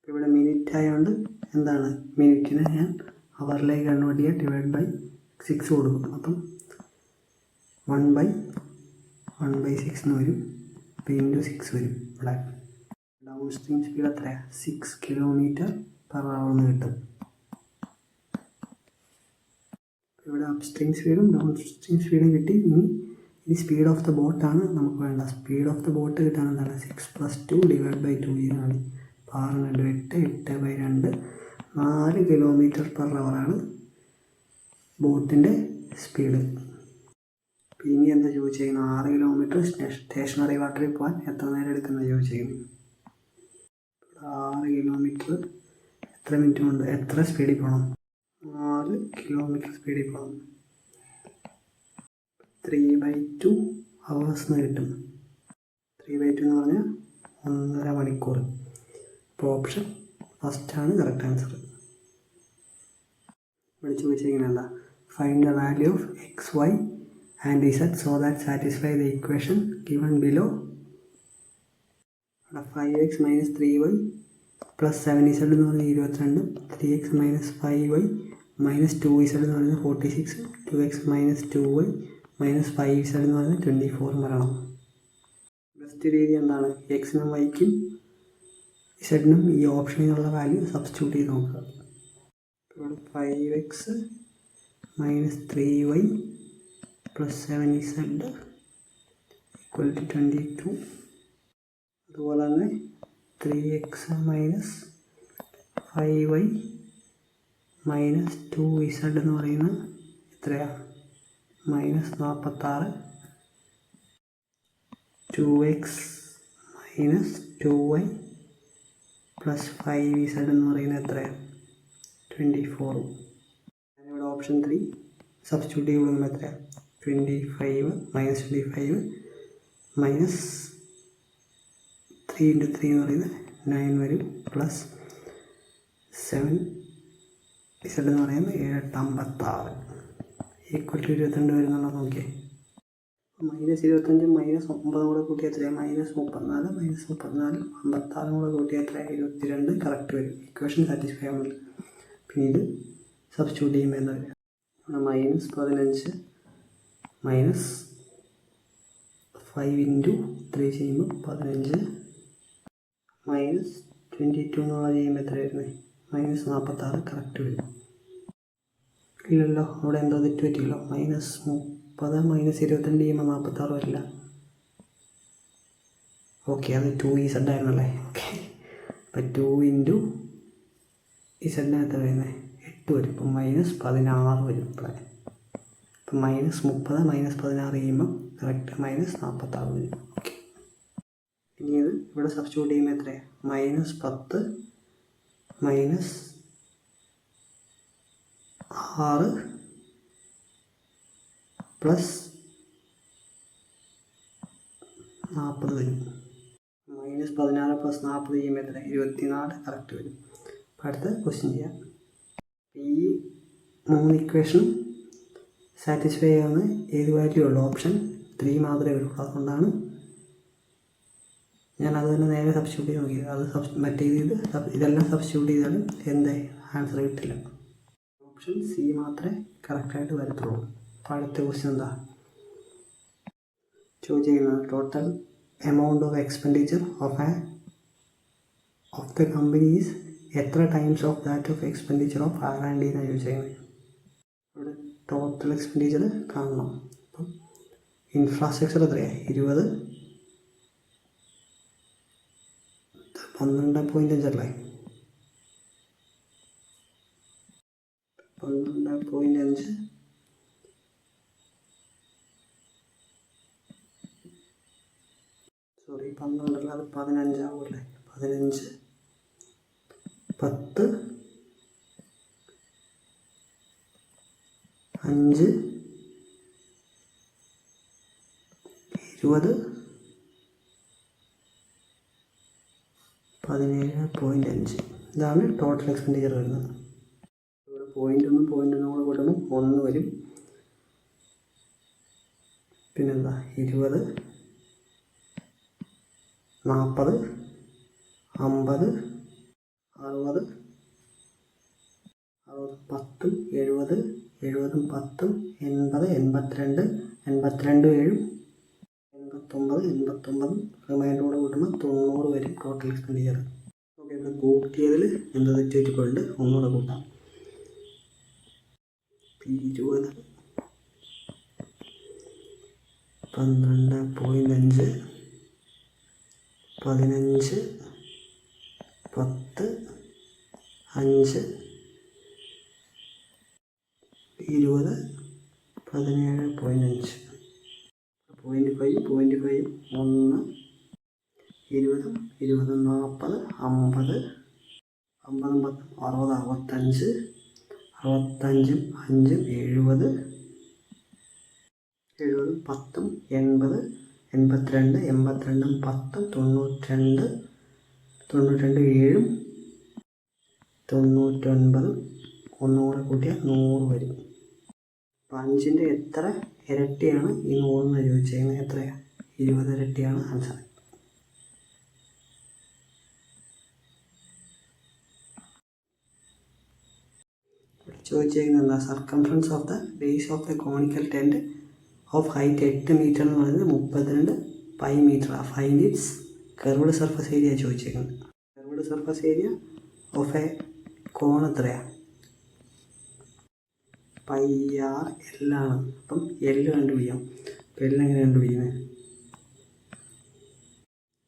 ഇവിടെ മിനിറ്റ് ആയതുകൊണ്ട് എന്താണ്, മിനിറ്റിനെ ഞാൻ അവറിലേക്ക് കൺവേർട്ട് ചെയ്യുക, /6 കൊടുക്കും. അപ്പം 1/6 എന്ന് വരും. അപ്പോൾ × 6 വരും. ഇവിടെ ഡൗൺ സ്ട്രീം സ്പീഡ് എത്രയാണ്, 6 km/h എന്ന് കിട്ടും. ഇവിടെ അപ്പ് സ്ട്രീം സ്പീഡും ഡൗൺ സ്ട്രീം സ്പീഡും കിട്ടി. ഇനി സ്പീഡ് ഓഫ് ദ ബോട്ടാണ് നമുക്ക് വേണ്ട. സ്പീഡ് ഓഫ് ദ ബോട്ട് കിട്ടാൻ എന്താണ്, 6 + 2 / 2 ആണ്. 6 × 8 8/2 4 km/h ആണ് ബോട്ടിൻ്റെ സ്പീഡ്. ഇനി എന്താ ചോദിച്ചിരിക്കുന്നത്, 6 കിലോമീറ്റർ സ്റ്റേഷനറി വാട്ടറിൽ പോകാൻ എത്ര നേരം എടുക്കുന്നത് ചോദിച്ചിരിക്കുന്നത്. 6 കിലോമീറ്റർ എത്ര മിനിറ്റ് കൊണ്ട്, എത്ര സ്പീഡിൽ പോകണം, 4 കിലോമീറ്റർ സ്പീഡിൽ പോകണം. 3/2 hours എന്ന് കിട്ടും. 3/2 എന്ന് പറഞ്ഞാൽ 1.5 മണിക്കൂർ. അപ്പോൾ ഓപ്ഷൻ ഫസ്റ്റാണ് കറക്റ്റ് ആൻസർ. ഇവിടെ ചോദിച്ചിരിക്കുന്നത് എന്താ, find the value of x, y and z so that satisfy the equation given below. 5x - 3y + 7z എന്ന് പറഞ്ഞാൽ 22, 3x - 5y - 2z എന്ന് പറഞ്ഞാൽ 46, 2x - 2y - 5z എന്ന് പറഞ്ഞാൽ 24 വരണം. ബെസ്റ്റ് രീതി എന്താണ്, എക്സിനും വൈക്കും ഇസഡിനും ഈ ഓപ്ഷനിൽ നിന്നുള്ള വാല്യൂ സബ്സ്റ്റിറ്റ്യൂട്ട് ചെയ്ത് നോക്കുക. ഇവിടെ 5x - 3y + 7z = 22. അതുപോലെ തന്നെ 3x - 5y - 2z എന്ന് പറയുന്നത് എത്രയാണ്, -46. 2x - 2y + 5z എന്ന് പറയുന്നത് എത്രയാണ്, 24. ഞാനിവിടെ ഓപ്ഷൻ 3 സബ്സ്റ്റിറ്റ്യൂട്ട് ചെയ്യുമ്പോൾ എത്രയാണ്, 25 -25 -3 × 3 എന്ന് പറയുന്നത് 9 വരും. + 7z എന്ന് പറയുന്നത് 756 = 22 വരുന്നുണ്ടോ നോക്കിയേ. -25 -9 കൂടെ കൂട്ടിയാൽ എത്രയാണ്, -34 -34 56 കൂടെ കൂട്ടിയാൽ എത്രയാണ്, 22 കറക്റ്റ് വരും. ഇക്വേഷൻ സാറ്റിസ്ഫൈ ആവുന്നില്ല. പിന്നെ ഇത് സബ്സ്റ്റിറ്റ്യൂട്ട് ചെയ്യുമ്പോൾ എന്താ വരിക, -15 -5 × 3 ചെയ്യുമ്പോൾ 15 -22 എന്നുള്ള ചെയ്യുമ്പോൾ എത്ര വരുന്നത്, -46 കറക്റ്റ് വരും. ഇല്ലല്ലോ, അവിടെ എന്തോ തെറ്റ് പറ്റിയല്ലോ. -30 -22 ചെയ്യുമ്പോൾ 46 വരില്ല. ഓക്കെ, അത് 2z ആയിരുന്നല്ലേ. ഓക്കെ, അപ്പം 2 × z വരുന്നത് 8 വരും. ഇപ്പം -16 വരും. ഇപ്പം -30 -16 ചെയ്യുമ്പം കറക്റ്റ് -46 വരും. ഓക്കെ, ഇനി അത് ഇവിടെ സബ്സ്റ്റിറ്റ്യൂട്ട് ചെയ്യുമ്പോൾ എത്രയാണ്? -10 -6 +40 വരും. -16 + 40 ചെയ്യുമ്പോൾ എത്ര? 24 കറക്റ്റ് വരും. അപ്പോൾ അടുത്ത ക്വസ്റ്റ്യൻ ചെയ്യാം. ഈ 3 ഇക്വേഷനും സാറ്റിസ്ഫൈ ആവുന്ന ഏത് വാല്യൂ ഉള്ളൂ? ഓപ്ഷൻ 3 മാത്രമേ വരുള്ളൂ. അതുകൊണ്ടാണ് ഞാൻ അത് തന്നെ നേരെ സബ്സ്റ്റിറ്റ്യൂട്ട് ചെയ്ത് നോക്കിയത്. അത് ഇതെല്ലാം സബ്സ്റ്റിറ്റ്യൂട്ട് ചെയ്താലും എന്തായി ആൻസർ കിട്ടില്ല. ഓപ്ഷൻ സി മാത്രമേ കറക്റ്റായിട്ട് വരത്തുള്ളൂ. അപ്പോൾ അടുത്ത ക്വസ്റ്റ്യൻ എന്താ ചോദിച്ചിരിക്കുന്നത്? Total amount of expenditure of the company is എത്ര times of that of expenditure of R&D എന്നാണ് ചോദിച്ചിരിക്കുന്നത്. ഇവിടെ ടോട്ടൽ എക്സ്പെൻഡിച്ചർ കാണണം. അപ്പം ഇൻഫ്രാസ്ട്രക്ചർ എത്രയാണ്? 20 12.5 അല്ലേ? 12.5 സോറി 12 അല്ല, അത് 15 ആവുമല്ലേ? 15 10 5 20 17.5 ഇതാണ് ടോട്ടൽ എക്സ്പെൻഡിച്ചർ വരുന്നത്. ഇവിടെ പോയിൻ്റൊന്നും കൂടെ കൂട്ടുമ്പോൾ 1 വരും. പിന്നെന്താ 20 40 50 60 10 70 70 10 80 82 82 7 89 റിമൈൻഡർ കൂടെ കൂട്ടുമ്പോൾ 90 വരും ടോട്ടൽ എക്സ്പെൻഡിച്ചർ. ഓക്കെ, ഇവിടെ കൂട്ടിയതിൽ എന്താ തെറ്റ് പറ്റിക്കൊണ്ട് ഒന്നുകൂടെ കൂട്ടാം. 20 12.5 15 10 5 20 17.5 0.5 1 20 20 40 50 50 60 65 65 5 70 70 10 80 82 82 10 92 92 7 99 ഒന്നുകൂടെ കൂട്ടിയാൽ 100 വരും. അപ്പോൾ 5ൻ്റെ എത്ര ഇരട്ടിയാണ് ഈ 100 എന്ന് ചോദിച്ചേക്കുന്നത്? എത്രയാണ്? 20 ഇരട്ടിയാണ് ആൻസർ. ചോദിച്ചേക്കുന്നത് എന്താ? Circumference of the base of the conical tent of height 8 metre എന്ന് പറയുന്നത് 32 pi metre. Find its curved surface area ചോദിച്ചേക്കുന്നത്. Curved surface area of a cone എത്രയാണ്? πr L ആണ്. അപ്പം L കണ്ടുപിടിക്കാം. അപ്പം L എങ്ങനെ കണ്ടുപിടിക്കുന്നത്?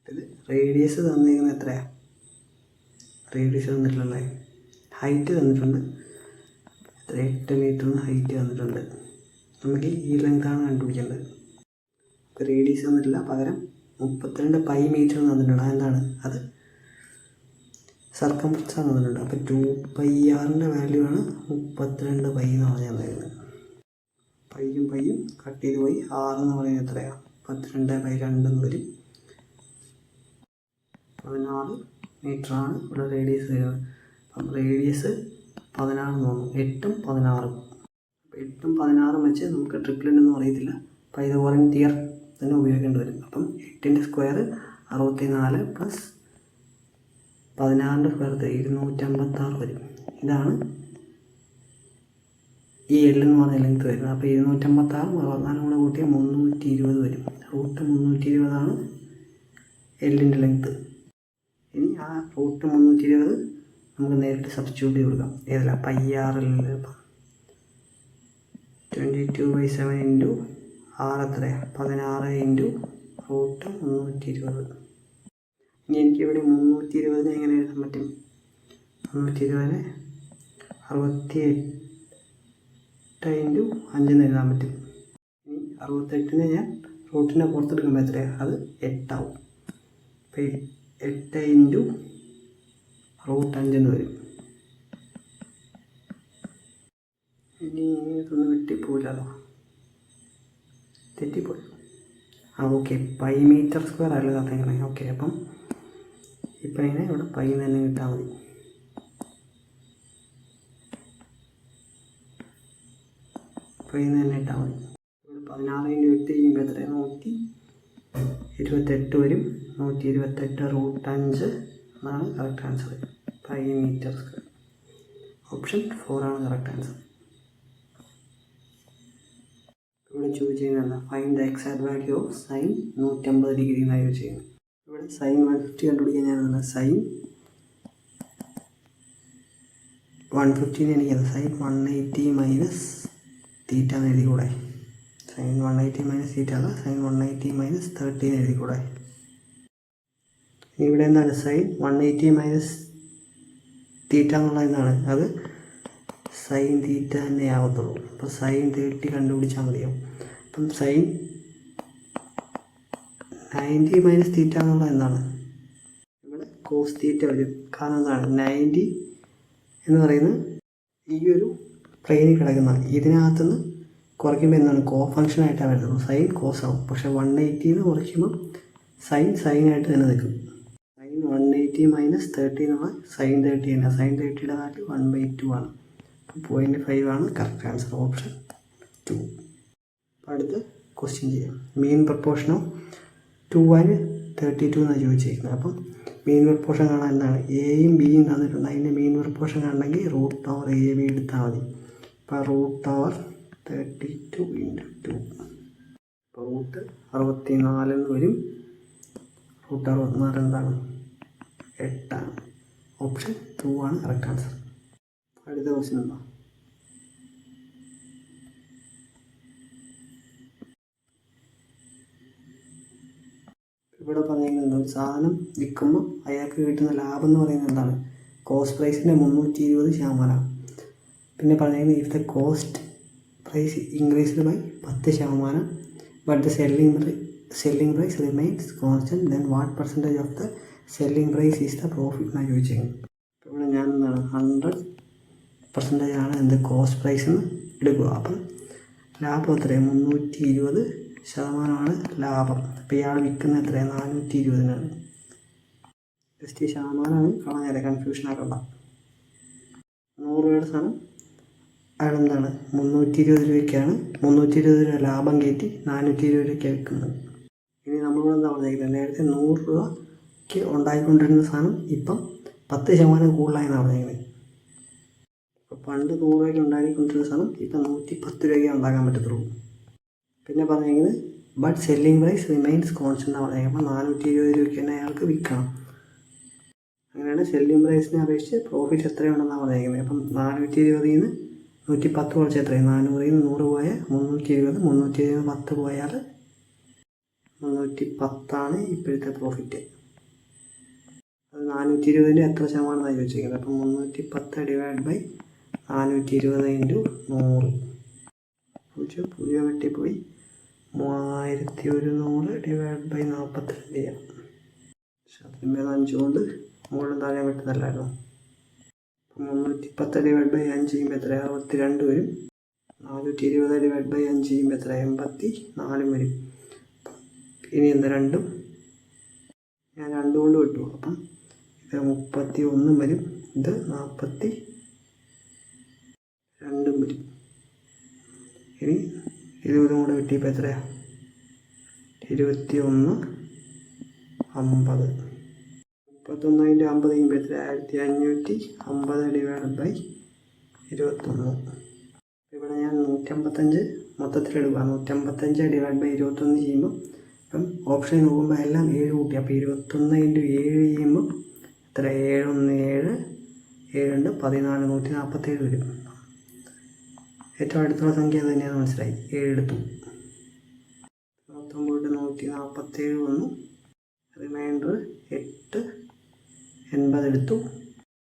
ഇത് റേഡിയസ് തന്നിരിക്കുന്നത് എത്രയാണ്? റേഡിയസ് തന്നിട്ടുള്ളല്ലേ. ഹൈറ്റ് തന്നിട്ടുണ്ട്. 8 മീറ്ററിന് ഹൈറ്റ് തന്നിട്ടുണ്ട്. നമുക്ക് ഈ ലെങ്താണ് കണ്ടുപിടിക്കേണ്ടത്. റേഡിയസ് തന്നിട്ടില്ല, പകരം 32 പൈ മീറ്റർ തന്നിട്ടുണ്ട്. അതെന്താണ്? അത് സർക്കംഫറൻസ് ആണ് തന്നിട്ടുണ്ട്. അപ്പോൾ 2πr വാല്യൂ ആണ് 32 പൈ എന്ന് പറഞ്ഞാൽ തന്നിരുന്നത്. പൈയും കട്ട് ചെയ്ത് പോയി. 6 എന്ന് പറയുന്നത് എത്രയാണ്? 32/2 എന്ന് വരും. 16 മീറ്ററാണ് ഇവിടെ റേഡിയസ് വരുന്നത്. അപ്പം റേഡിയസ് 16 എന്ന് തോന്നുന്നു. 8ഉം 16ഉം 8ഉം 16ഉം വെച്ച് നമുക്ക് ട്രിപ്ലറ്റ് ഒന്നും അറിയത്തില്ല. പൈതഗോറൻ തിയറം തന്നെ ഉപയോഗിക്കേണ്ടി വരും. അപ്പം 8ൻ്റെ സ്ക്വയർ 64 പ്ലസ് 16ൻ്റെ സ്ക്വയർ 256 വരും. ഇതാണ് ഈ L എന്ന് പറഞ്ഞ ലെങ്ത് വരുന്നത്. അപ്പോൾ 256 64 കൂടെ കൂട്ടിയാൽ 320 വരും. √320 Lൻ്റെ ലെങ്ത്. ഇനി ആ √320 നമുക്ക് നേരിട്ട് സബ്സ്റ്റിറ്റ്യൂട്ട് ചെയ്ത് കൊടുക്കാം. ഏതല്ല πr-ൽ 22/7 ഇൻറ്റു r എത്രയാണ് 16 ഇൻറ്റു √320. ഇനി എനിക്കിവിടെ 320 എങ്ങനെ എഴുതാൻ പറ്റും? 320 68 ഇൻറ്റു 5 എന്ന് എഴുതാൻ പറ്റും. ഇനി 68 ഞാൻ റൂട്ടിനെ പുറത്തെടുക്കുമ്പോൾ എത്രയാണ്? അത് 8 ആവും. അപ്പോൾ 8 ഇൻറ്റു √5 എന്ന് വരും. ഇനി ഇതൊന്നും വെട്ടിപ്പോയില്ലല്ലോ, തെറ്റിപ്പോയി. ഓക്കെ, πm² അല്ല തന്നെയാണ്. ഓക്കെ, അപ്പം ഇപ്പം ഇങ്ങനെ ഇവിടെ π തന്നെ കിട്ടാൽ മതി. π തന്നെ ഇട്ടാൽ മതി. ഇവിടെ 16 ഇൻറ്റു 8 ചെയ്യുമ്പോൾ എത്രയാണ്? 128 വരും. 128 √5 എന്നാണ് കറക്റ്റ് ആൻസർ. πm². ഓപ്ഷൻ 4 ആണ് കറക്റ്റ് ആൻസർ. ഇവിടെ ചോദിച്ചിരുന്നത് find the exact value of sine 150 degree എന്നാണ് ചോദിച്ചിരുന്നത്. ഇവിടെ സൈൻ 150 കണ്ടുപിടിക്കാൻ ഞാൻ സൈൻ 150 എനിക്കത് സൈൻ 180 മൈനസ് തീറ്റ എന്ന് എഴുതിക്കൂടെ? സൈൻ 180 മൈനസ് തീറ്റ അല്ല, സൈൻ 180 മൈനസ് 30 എന്ന് എഴുതിക്കൂടെ? ഇവിടെ എന്താണ് സൈൻ 180 മൈനസ് തീറ്റ എന്നുള്ള എന്താണ്? അത് സൈൻ തീറ്റ തന്നെ ആവത്തുള്ളൂ. അപ്പോൾ സൈൻ 30 കണ്ടുപിടിച്ചാൽ മതിയാവും. അപ്പം സൈൻ 90 മൈനസ് തീറ്റ എന്നുള്ളത് എന്താണ്? ഇവിടെ കോസ് തീറ്റ വരും. കാരണം എന്താണ്? 90 എന്ന് പറയുന്നത് ഈ ഒരു പ്ലെയിനിൽ കിടക്കുന്ന ഇതിനകത്തുനിന്ന് കുറയ്ക്കുമ്പോൾ എന്താണ്? കോ ഫംഗ്ഷനായിട്ടാണ് വരുന്നത്. സൈൻ കോസ് ആവും. പക്ഷേ 180 കുറയ്ക്കുമ്പോൾ സൈനായിട്ട് തന്നെ നിൽക്കും. സൈൻ 180 മൈനസ് 30 എന്നുള്ള സൈൻ 30 തന്നെ. സൈൻ 30യുടെ വാല്യൂ 1/2 ആണ്. 0.5 ആണ് കറക്റ്റ് ആൻസർ. ഓപ്ഷൻ 2. അപ്പോൾ അടുത്ത് ക്വസ്റ്റ്യൻ ചെയ്യാം. മീൻ പ്രപ്പോർഷൻ ഓഫ് 2 and 32 എന്നാണ് ചോദിച്ചിരിക്കുന്നത്. അപ്പം മീൻ പ്രപ്പോർഷൻ കാണാൻ എന്താണ്? എയും ബിയും തന്നിട്ടുണ്ട്. അതിൻ്റെ മീൻ പ്രപ്പോർഷൻ കാണണമെങ്കിൽ √AB എടുത്താൽ മതി. അപ്പോൾ √32 × 2. അപ്പോൾ √64 എന്ന് വരും. √64 എന്താണ്? 8 ആണ്. ഓപ്ഷൻ 2 ആണ് കറക്റ്റ് ആൻസർ. അടുത്ത ക്വസ്റ്റ്യൻ എന്താ? ഇവിടെ പറഞ്ഞിരിക്കുന്നത് ഒരു സാധനം വിൽക്കുമ്പോൾ അയാൾക്ക് കിട്ടുന്ന ലാഭം എന്ന് പറയുന്നത് എന്താണ്? കോസ്റ്റ് പ്രൈസിൻ്റെ 320%. പിന്നെ പറഞ്ഞിരിക്കുന്നത് if the cost price increased by 10% but the selling price remains constant then what percentage of the selling price is the profit എന്നാണ് ചോദിച്ചിരിക്കുന്നത്. ഇവിടെ ഞാൻ എന്താണ് 100% ആണ് എന്ത് കോസ്റ്റ് പ്രൈസ് എന്ന് എടുക്കുക. അപ്പം ലാഭം എത്രയാണ്? 320% ലാഭം. അപ്പോൾ ഇയാൾ വിൽക്കുന്നത് എത്രയാണ്? 420-നാണ്. ജസ്റ്റ് ഈ ശതമാനമാണ് കളഞ്ഞാലേ കൺഫ്യൂഷൻ ആക്കണ്ട. 100 രൂപയുടെ സാധനം അയാൾ എന്താണ് 320 രൂപയ്ക്കാണ് 320 രൂപ ലാഭം കയറ്റി 420 രൂപയ്ക്ക് വിൽക്കുന്നത്. ഇനി നമ്മളിവിടെ എന്താ പറഞ്ഞിരിക്കുന്നത്? നേരത്തെ 100 രൂപയ്ക്ക് ഉണ്ടായിക്കൊണ്ടിരുന്ന സാധനം ഇപ്പം 10% കൂടുതലായെന്നാണ് പറഞ്ഞിരിക്കുന്നത്. ഇപ്പോൾ പണ്ട് 100 രൂപയ്ക്ക് ഉണ്ടാക്കിക്കൊണ്ടിരുന്ന സാധനം ഇപ്പം 110 രൂപയ്ക്ക് ഉണ്ടാക്കാൻ പറ്റത്തുള്ളൂ. പിന്നെ പറഞ്ഞിരിക്കുന്നത് but selling price remains constant എന്നാണ് പറഞ്ഞിരിക്കുന്നത്. അപ്പോൾ 420 രൂപയ്ക്ക് തന്നെ അയാൾക്ക് വിൽക്കണം. അങ്ങനെയാണ് സെല്ലിംഗ് പ്രൈസിനെ അപേക്ഷിച്ച് പ്രോഫിറ്റ് എത്രയുണ്ടെന്നാണ് പറഞ്ഞിരിക്കുന്നത്. അപ്പം 420-ൽ നിന്ന് 110 കുറച്ച് എത്രയാണ്? 400-ൽ നിന്ന് 100 പോയാൽ 320, 320 10 പോയാൽ 310 ഇപ്പോഴത്തെ പ്രോഫിറ്റ്. അത് 420-ൻ്റെ എത്ര ശതമാനമാണ് ചോദിച്ചിരിക്കുന്നത്. അപ്പം 310 ഡിവൈഡ് ബൈ 420 ഇൻറ്റു 100. 0 വെട്ടിപ്പോയി. 3100 ഡിവൈഡ് ബൈ 42 ചെയ്യാം. പക്ഷെ അതിന് മേലെ 5 കൊണ്ട് മുകളിൽ താഴെ വെട്ടുന്നല്ലായിരുന്നു. 310 ഡിവൈഡ് ബൈ 5 ചെയ്യുമ്പോൾ എത്ര? 62 വരും. 420 ഡിവൈഡ് ബൈ 5 ചെയ്യുമ്പോൾ എത്ര? 84 വരും. ഇനി എന്താ രണ്ടും ഞാൻ 2 കൊണ്ട് വിട്ടു. അപ്പം ഇത് 31 വരും. ഇത് 42 വരും. ഇനി 20 കൂടെ കിട്ടിയപ്പോൾ എത്രയാണ്? 21 50. 31/50 ചെയ്യുമ്പോൾ എത്ര? 1550 ഡിവൈഡ് ബൈ 21. ഇവിടെ ഞാൻ 155 മൊത്തത്തിലെടുക്കുക. 155 ഡിവൈഡ് ബൈ 21 ചെയ്യുമ്പോൾ ഇപ്പം ഓപ്ഷൻ നോക്കുമ്പോൾ എല്ലാം 7 കൂട്ടി. അപ്പോൾ 21 × 7 ചെയ്യുമ്പോൾ എത്ര? 717 7 14 147 വരും. ഏറ്റവും അടുത്തുള്ള സംഖ്യ അത് തന്നെയാണെന്ന് മനസ്സിലായി. 7 എടുത്തു. 19 147 വന്നു. റിമൈൻഡർ 8 80 എടുത്തു.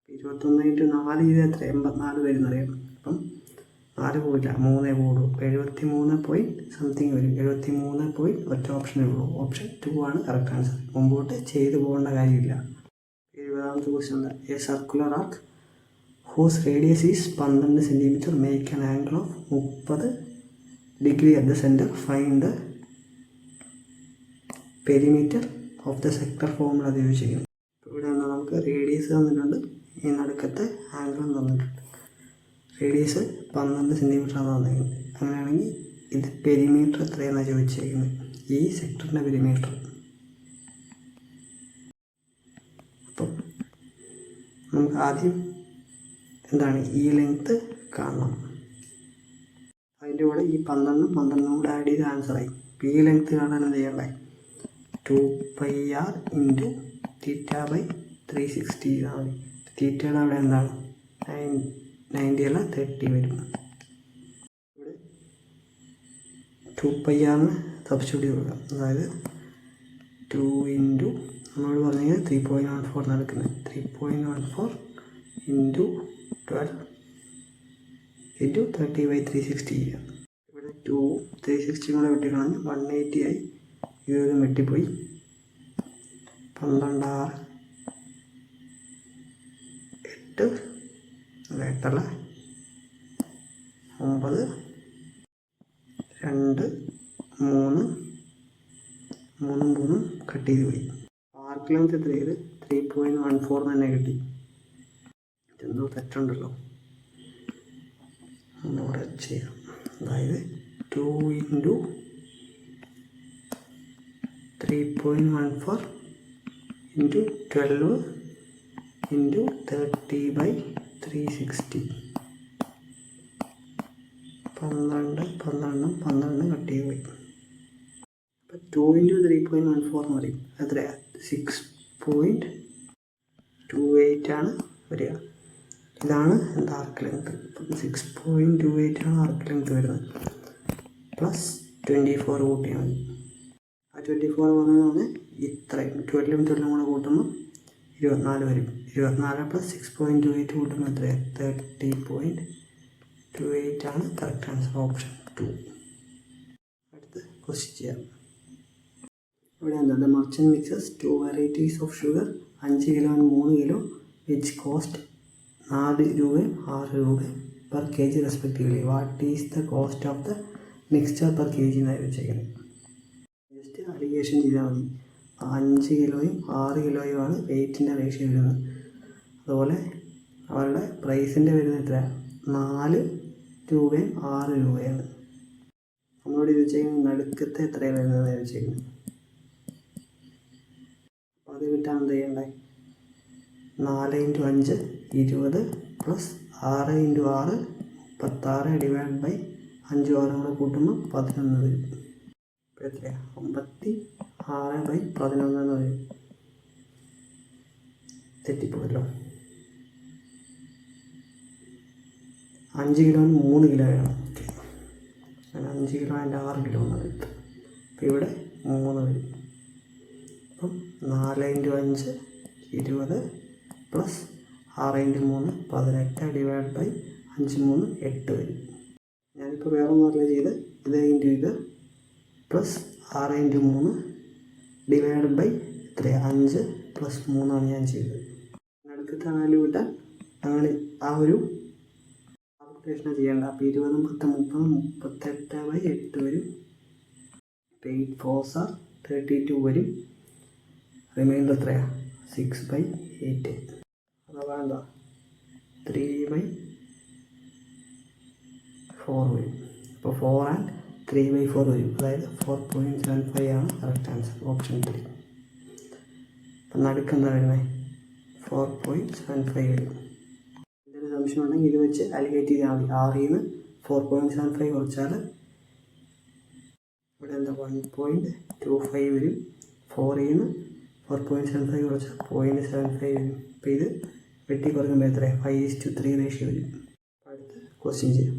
21 × 4 ഇത് എത്ര 84 വരുന്നറിയാം. അപ്പം 4 പോയില്ല, 3 കൂടും. 73 പോയിൻറ്റ് സംതിങ് വരും. 73 പോയിൻറ്റ് ഒറ്റ ഓപ്ഷനേ ഉള്ളൂ. ഓപ്ഷൻ 2 ആണ് കറക്റ്റ് ആൻസർ. മുമ്പോട്ട് ചെയ്തു പോകേണ്ട കാര്യമില്ല. 70ാമത്തെ ക്വസ്റ്റ്യൻ എന്താ? A circular arc whose radius is 12 centimetre make an angle of 30 degree at the centre. Find the perimeter of the sector formula അത് യൂസ് ചെയ്യും. ഇവിടെ നമുക്ക് റേഡിയസ് തന്നിട്ടുണ്ട്, ഈ നടുക്കത്തെ ആംഗിളും തന്നിട്ടുണ്ട്. റേഡിയസ് 12 സെൻറ്റിമീറ്റർ ആണ് തന്നിരിക്കുന്നത്. അങ്ങനെയാണെങ്കിൽ ഇത് പെരിമീറ്റർ എത്രയാണെന്ന് ചോദിച്ചിരിക്കുന്നത്, ഈ സെക്ടറിൻ്റെ പെരിമീറ്റർ. അപ്പം നമുക്ക് ആദ്യം എന്താണ് ഈ ലെങ്ത്ത് കാണണം. അതിൻ്റെ കൂടെ ഈ 12 കൂടെ ആഡ് ചെയ്ത് ആൻസറായി. ഈ ലെങ്ത്ത് കാണാൻ എന്ത് ചെയ്യണ്ടേ? 2πr × θ/360 ചെയ്താൽ മതി. തീറ്റയുടെ അവിടെ എന്താണ് 90 അല്ല 30 വരും. ഇവിടെ 2πr സബ്സ്റ്റിറ്റ്യൂട്ട് കൊടുക്കാം. അതായത് 2 × നമ്മളോട് പറഞ്ഞത് 3.14 നടക്കുന്നത്. 3.14 × 12 × 30/360 ചെയ്യാം. ഇവിടെ 2 360 കൂടെ വെട്ടിക്കളഞ്ഞ് 180 ആയി. ഇതൊരു വെട്ടിപ്പോയി. 12 8 8 9 2 3 3 കട്ട് ചെയ്ത് പോയി. ആർക്ക് ലെങ്ത് എത്ര ചെയ്ത് 3.14 തന്നെ കിട്ടി. എന്തോ തെറ്റുണ്ടല്ലോ, ഒന്നുകൂടെ ചെയ്യാം. അതായത് 2 × 3.14 × 12 × 30/360. 12 കട്ട് ചെയ്ത് പോയി. അപ്പം 2 × 3.14 എന്ന് പറയും. എത്രയാണ്? 6.28 ആണ് വരിക. ഇതാണ് എൻ്റെ ആർക്ക് ലെങ്ത്. അപ്പം 6.28 ആണ് ആർക്ക് ലെങ്ത് വരുന്നത്. പ്ലസ് 24 കൂട്ടിയാൽ മതി. ആ 24 വന്നതാണ് ഇത്രയും. 12 കൂടെ കൂട്ടുമ്പോൾ 24 വരും. 24 + 6.28 കൂട്ടുമ്പോൾ എത്രയാണ്? 30.28 ആണ് കറക്റ്റ് ആൻസർ. ഓപ്ഷൻ 2. അടുത്ത് ക്വസ്റ്റ്യൻ ചെയ്യാം. ഇവിടെ എന്താ? The merchant mixes 2 varieties of sugar 5 kilo 3 kilo which cost 4 രൂപയും 6 രൂപയും per K G respectively. What is the cost of the mixture per K G എന്നായി വെച്ചേക്കുന്നത്. ജസ്റ്റ് അലിഗേഷൻ ചെയ്താൽ മതി. 5 കിലോയും 6 കിലോയുമാണ് വെയ്റ്റിൻ്റെ റേഷ്യോ വരുന്നത്. അതുപോലെ അവരുടെ പ്രൈസിൻ്റെ വരുന്നത് എത്ര? 4 രൂപയും 6 രൂപയാണ്. നമ്മളോട് ചോദിച്ചേക്കുന്നത് നടുക്കത്തെ എത്രയാണ് വരുന്നതെന്ന് ചോദിച്ചേക്കുന്നത്. അപ്പോൾ അത് കിട്ടാൻ എന്ത് ചെയ്യണ്ടേ? 4 × 5 20 + 6 × 6 36 ഡിവൈഡ് ബൈ 5 6 കൂടെ കൂട്ടുമ്പോൾ 11 വരും. ഇപ്പോൾ എത്രയാണ്? 56/11 എന്ന് പറയും. തെറ്റിപ്പോയല്ലോ. 5 കിലോന് 3 കിലോ വേണം. ഓക്കെ, 5 കിലോ അതിൻ്റെ 6 കിലോ എന്നാണ് എടുത്തത്. അപ്പോൾ ഇവിടെ 3 വരും. അപ്പം 4 × 5 20 + 6 × 3 18 ഡിവൈഡ് ബൈ 5 3 8 വരും. ഞാനിപ്പോൾ വേറെ ഒന്നുമല്ല ചെയ്ത്, ഇത് ഇത് പ്ലസ് 6 × 3 ഡിവൈഡ് ബൈ എത്രയാണ്? 5 + 3 ആണ് ഞാൻ ചെയ്തത്. അടുത്ത വാല്യൂ കിട്ടാൻ അങ്ങനെ ആ ഒരു കാൽക്കുലേഷനാണ് ചെയ്യേണ്ടത്. അപ്പോൾ 20 10 30 38/8 വരും. 8 4s are 32 വരും. റിമൈൻഡർ എത്രയാണ്? 6/8. അഥവാ എന്താ 3/4 വരും. അപ്പോൾ 4 and 3/4 വരും. അതായത് 4.75 ആണ് കറക്റ്റ് ആൻസർ. ഓപ്ഷൻ 3. അപ്പം നടുക്കെന്താ വരുന്നത്? 4.75 വരും. എന്തെങ്കിലും സംശയം ഉണ്ടെങ്കിൽ ഇത് വെച്ച് അലിഗേറ്റ് ചെയ്താൽ മതി. 6 ൽ നിന്ന് 4.75 കുറച്ചാൽ ഇവിടെ എന്താ 1.25 വരും. 4 ൽ നിന്ന് 4.75 കുറച്ചാൽ 0.75 വരും. അപ്പോൾ ഇത് വെട്ടി കുറയ്ക്കുമ്പോൾ എത്ര 5:3 റേഷ്യോ വരും. അടുത്ത് ക്വസ്റ്റ്യൻ ചെയ്യാം.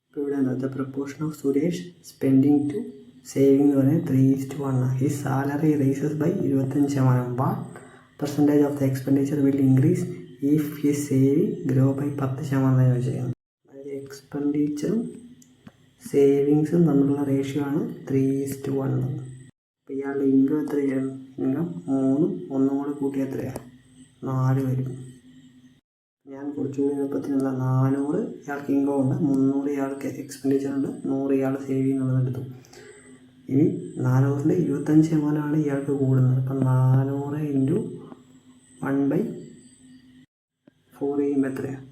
ഇപ്പോൾ ഇവിടെ എന്താ the proportion of Suresh spending to saving എന്ന് പറഞ്ഞാൽ 3:1. His salary rises by 25%. What percentage of the expenditure will increase if his saving grow by 10% ചോദിച്ചിരിക്കുന്നത്. അതായത് എക്സ്പെൻഡിച്ചറും സേവിങ്സും തമ്മിലുള്ള റേഷ്യോ ആണ് 3:1. അപ്പോൾ ഇയാളുടെ ഇൻകം എത്രയാണ്? ഇൻകം 3 1 കൂടെ കൂട്ടി എത്രയാണ്? 4 വരും. ഞാൻ കുറച്ചുകൂടി എളുപ്പത്തിനുള്ള 400 ഇയാൾക്ക് ഇൻകം ഉണ്ട്, 300 ഇയാൾക്ക് എക്സ്പെൻഡിച്ചർ ഉണ്ട്, 100 ഇയാൾ സേവ് ചെയ്യുന്നുള്ളത് എടുത്തു. ഇനി 400-ൽ 25% ഇയാൾക്ക് കൂടുന്നത്. അപ്പം 400 × 1/4 ചെയ്യുമ്പോൾ എത്രയാണ്?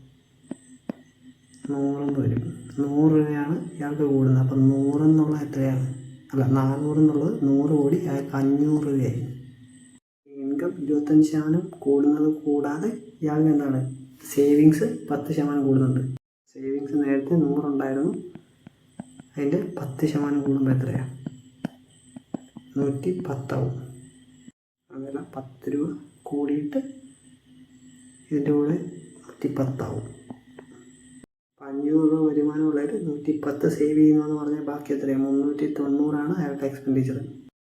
100 വരും. 100 രൂപയാണ് ഇയാൾക്ക് കൂടുന്നത്. അപ്പം 100 എന്നുള്ളത് എത്രയാണ്? അല്ല, 400 എന്നുള്ളത് 100 കൂടി അയാൾക്ക് 500 രൂപയായി. ഇൻകം 25% കൂടുന്നത് കൂടാതെ ഇയാൾക്ക് എന്താണ് സേവിങ്സ് 10% കൂടുന്നുണ്ട്. സേവിങ്സ് നേരത്തെ 100 ഉണ്ടായിരുന്നു, അതിൻ്റെ 10% കൂടുമ്പോൾ എത്രയാണ്? 110 ആവും. അങ്ങനെ 10 രൂപ കൂടിയിട്ട് ഇതിൻ്റെ കൂടെ 110 ആവും. 500 രൂപ വരുമാനമുള്ളവർ 110 സേവ് ചെയ്യുന്നതെന്ന് പറഞ്ഞാൽ ബാക്കി എത്രയാണ്? 390 അയാളുടെ എക്സ്പെൻഡിച്ചർ.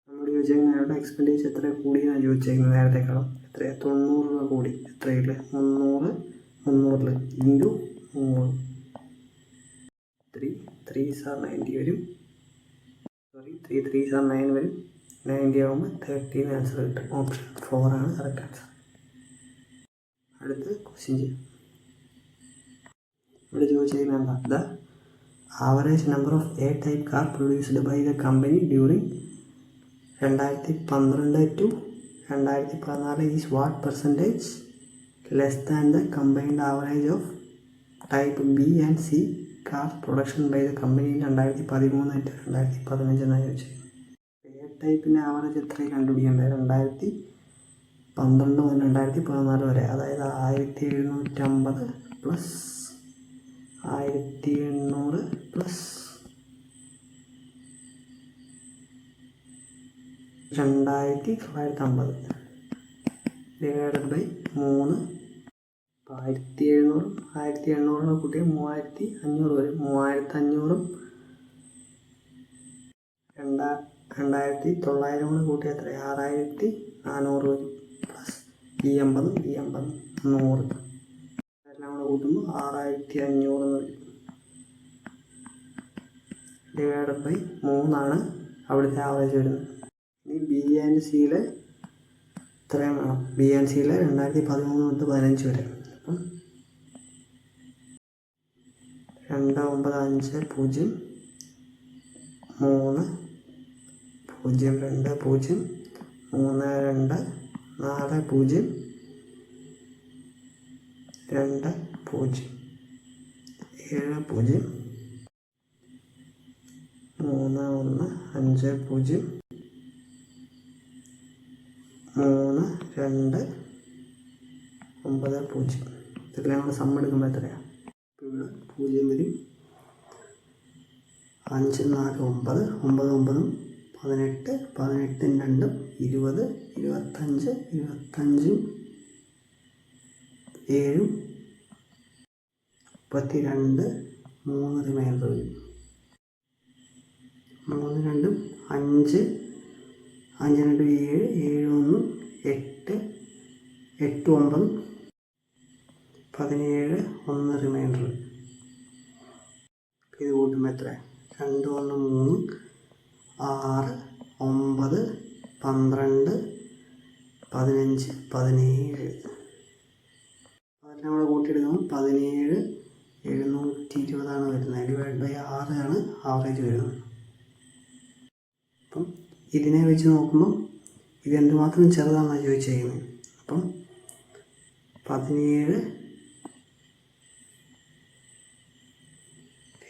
നമ്മൾ ചോദിച്ചേക്കുന്നത് അയാളുടെ എക്സ്പെൻഡിച്ചർ എത്ര കൂടിയെന്നാണ് ചോദിച്ചേക്കുന്നത്. നേരത്തെക്കാളും എത്രയാണ്? 90 രൂപ കൂടി. എത്രയില്ല? 300 300 ഇൻറ്റു 3 3 × 90 വരും. 3 3 × 9 വരും. 90 ആകുമ്പോൾ 13 ആൻസർ കിട്ടും. ഓപ്ഷൻ 4 ആണ് കറക്റ്റ് ആൻസർ. അടുത്ത് ക്വസ്റ്റ്യൻ ചെയ്യാം. ഇവിടെ ചോദിച്ചിരിക്കുന്നത് എന്താ? The average number of a type car produced by the company during 2012 to 2014 is what percentage less than the combined average of type B and C car production by the company 2013 to 2015 എന്നാണ് ചോദിച്ചത്. A ടൈപ്പിൻ്റെ average എത്രയും കണ്ടുപിടിക്കേണ്ടത്? 2012 മുതൽ 2014 വരെ, അതായത് 1750 plus 1800 plus 2950 divided by 3. 1700 1800 കൂട്ടിയ 3500 വരും. 3500 2900 കൂട്ടിയ എത്ര? 6400 വരും. പ്ലസ് ഈ 50 100 എല്ലാം കൂടെ കൂട്ടുമ്പോൾ 6500 വരും. ഡിവൈഡഡ് ബൈ 3 അവിടുത്തെ ആവറേജ് വരുന്നത്. ഇനി ബി ആൻഡ് സിയിലെ ഇത്രയും വേണം. ബി ആൻഡ് സിയിലെ 2013 തൊട്ട് 15 വരെ. അപ്പം 2950 3 0 2 0 3 2 4 0 2 0 7 0 3 1 5 0 3 2 9 0. ഇതെല്ലാം കൂടെ സം എടുക്കുമ്പോൾ എത്രയാണ്? ഇവിടെ 0 വരും. 5 4 9 9 9 18 18 2 20 25 25 7 32 3 റിമൈൻഡർ വരും. 3 2 5 5 2 7 7 1 8 8 9 17 1 റിമൈൻഡർ. ഇത് കൂട്ടുമ്പോൾ എത്ര? 2 1 3 6 9 12 15 17. അതെല്ലാം കൂടെ കൂട്ടിയെടുക്കുമ്പോൾ 17 720 വരുന്നത്. ഡിവൈഡ് ബൈ 6 ആണ് ആവറേജ് വരുന്നത്. അപ്പം ഇതിനെ വെച്ച് നോക്കുമ്പോൾ ഇത് എന്തുമാത്രം ചെറുതാണെന്നാണ് ചോദിച്ചേക്കുന്നത്. അപ്പം 17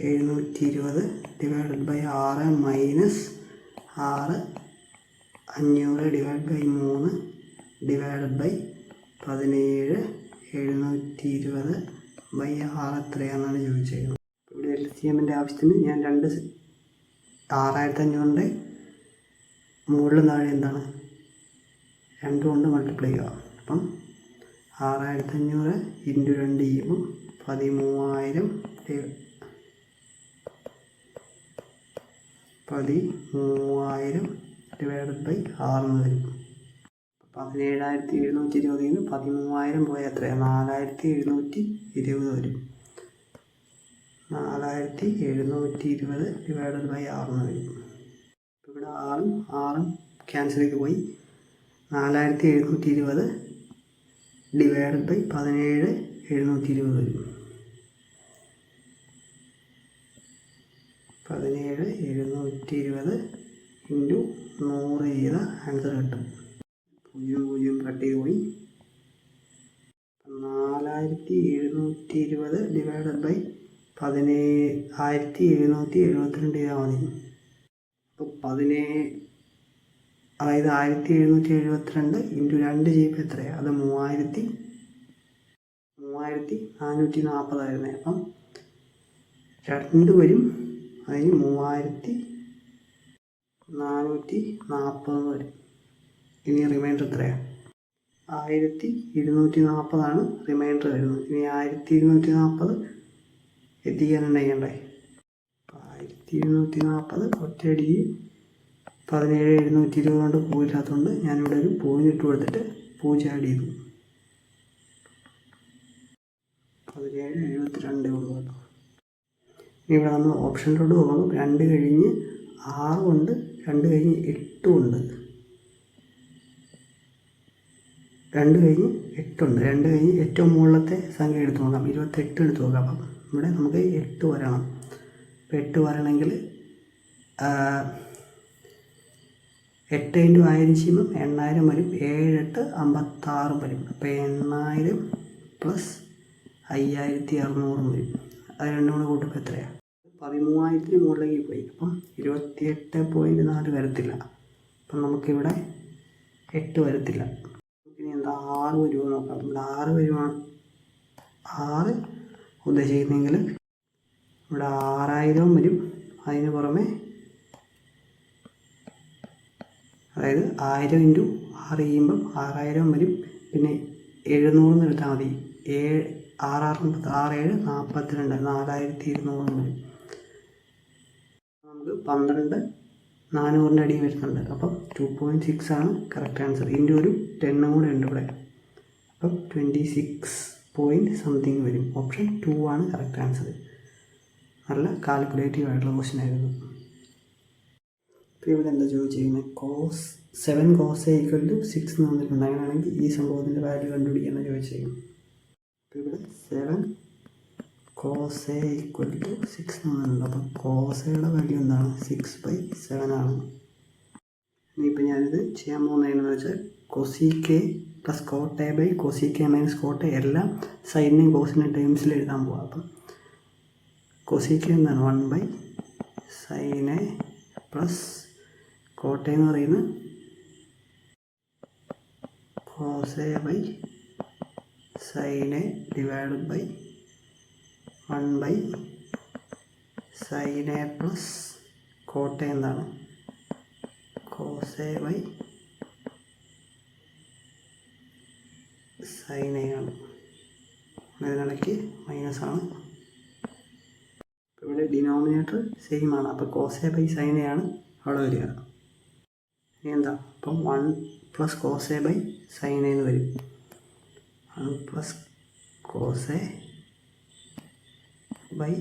720 divided by 6 minus 6 500 divide by 3 divided by 17 720 by 6 എത്രയാണെന്നാണ് ചോദിച്ചേക്കുന്നത്. ഇവിടെ LCM ആവശ്യത്തിന് ഞാൻ 6500 മുകളിലും താഴെ എന്താണ് 2 കൊണ്ട് മൾട്ടിപ്ലൈ ചെയ്യുക. അപ്പം 6500 ഇൻറ്റു 2 ചെയ്യുമ്പോൾ 13000 ഡിവൈഡഡ് ബൈ 6 എന്ന് വരും. 17,720 നിന്ന് 13,000 പോയാൽ എത്രയാണ്? 4,720 വരും. 4,720 ഡിവൈഡഡ് ബൈ 6 എന്ന് വരും. ഇവിടെ 6 ക്യാൻസൽ ചെയ്ത് പോയി. 4,720 ഡിവൈഡഡ് ബൈ 17,720 വരും. 17,720 ഇൻറ്റു 100 ചെയ്ത ആൻസർ കിട്ടും. 0 കട്ട് ചെയ്ത് പോയി. 4,720 ഡിവൈഡഡ് ബൈ 17,772 ചെയ്താൽ മതി. അപ്പോൾ 1772 ഇൻറ്റു 2 ചെയ്യുമ്പോൾ എത്രയാണ്? അത് 3,440 ആയിരുന്നേ. അപ്പം 2 വരും, അതിന് 3,440 വരും. ഇനി റിമൈൻഡർ എത്രയാണ്? 1,240 റിമൈൻഡർ വരുന്നത്. ഇനി 1,240 എത്തിക്കാനുണ്ട് ചെയ്യണ്ടേ. 1,240 ഒറ്റയടിക്ക് 17,720 കൊണ്ട് പോയില്ലാത്തതുകൊണ്ട് ഞാനിവിടെ ഒരു പോയിന്റ് ഇട്ട് കൊടുത്തിട്ട് 0 ആഡ് ചെയ്തു. 17,772 ഉള്ളൂ കേട്ടോ. ഇനി ഇവിടെ നമ്മൾ ഓപ്ഷനിലോട്ട് പോകുമ്പോൾ 2 കഴിഞ്ഞ് 6 ഉണ്ട്, 2 കഴിഞ്ഞ് 8 ഉണ്ട്, 2 കഴിഞ്ഞ് 8 ഉണ്ട്. 2 കഴിഞ്ഞ് ഏറ്റവും മുകളിലത്തെ സംഖ്യ എടുത്ത് നോക്കാം. 28 എടുത്ത് നോക്കാം. അപ്പം ഇവിടെ നമുക്ക് 8 വരണം. അപ്പോൾ 8 വരണമെങ്കിൽ 8 ഇൻറ്റു 1000 ചെയ്യുമ്പം 8000 വരും. 7 8 56 വരും. അപ്പോൾ 8000 പ്ലസ് 5,600 വരും. അത് രണ്ടും കൂടെ കൂട്ടുമ്പോൾ എത്രയാണ്? 13,000 മുകളിലേക്ക് പോയി. അപ്പം 28.4 വരത്തില്ല. അപ്പം നമുക്കിവിടെ 8 വരത്തില്ല. ഇനി എന്താ 6 വരുമോ നോക്കാം. ഇവിടെ 6 വരുവാണ് 6 ഉദ്ദേശിക്കുന്നെങ്കിൽ ഇവിടെ 6000 വരും. അതിന് പുറമെ അതായത് 1000 ഇൻറ്റു 6 ചെയ്യുമ്പം 6000 വരും. പിന്നെ 700 എടുത്താൽ മതി. 6 6 7 42 4,200 വരും. നമുക്ക് 12,400 അടി വരുന്നുണ്ട്. അപ്പം 2.6 ആണ് കറക്റ്റ് ആൻസർ. ഇതിൻ്റെ ഒരു 10 കൂടെ ഉണ്ട് ഇവിടെ. അപ്പം 26 പോയിൻറ്റ് സംതിങ് വരും. ഓപ്ഷൻ 2 ആണ് കറക്റ്റ് ആൻസർ. നല്ല കാൽക്കുലേറ്റീവ് ആയിട്ടുള്ള ക്വസ്റ്റ്യൻ ആയിരുന്നു. ഇപ്പോൾ ഇവിടെ എന്താ ചോദിച്ചിരിക്കുന്നത്? 7 cos A = 6 എന്ന് വന്നിട്ടുണ്ട്. അങ്ങനെയാണെങ്കിൽ ഈ സംഭവത്തിൻ്റെ വാല്യൂ കണ്ടുപിടിക്കാമെന്ന് ചോദിച്ചിരിക്കുന്നു. അപ്പോൾ ഇവിടെ 7 cos A = 6 എന്ന് വന്നിട്ടുണ്ട്. അപ്പോൾ cos Aയുടെ വാല്യൂ എന്താണ്? 6/7 ആണ്. ഇനിയിപ്പോൾ ഞാനിത് ചെയ്യാൻ പോകുന്നതെന്ന് വെച്ചാൽ cosec plus cot A by cosec minus cot A എല്ലാം സൈനിനെയും കോസിനെയും ടേംസിൽ എഴുതാൻ പോകാം. അപ്പം cosec എന്താണ്? 1/sin A plus cot A എന്ന് പറയുന്നത് cos A by sin A divided by 1/sin A plus cot A എന്താണ്? cos A by sin A ആണ്. അതിനിടയ്ക്ക് മൈനസ് ആണ്. ഇവിടെ ഡിനോമിനേറ്റർ സെയിം ആണ്. അപ്പോൾ cos A by sin A ആണ് അവിടെ വരിക. ഇനി എന്താ? അപ്പം 1 plus cos A by sin A എന്ന് വരും. 1 plus cos A by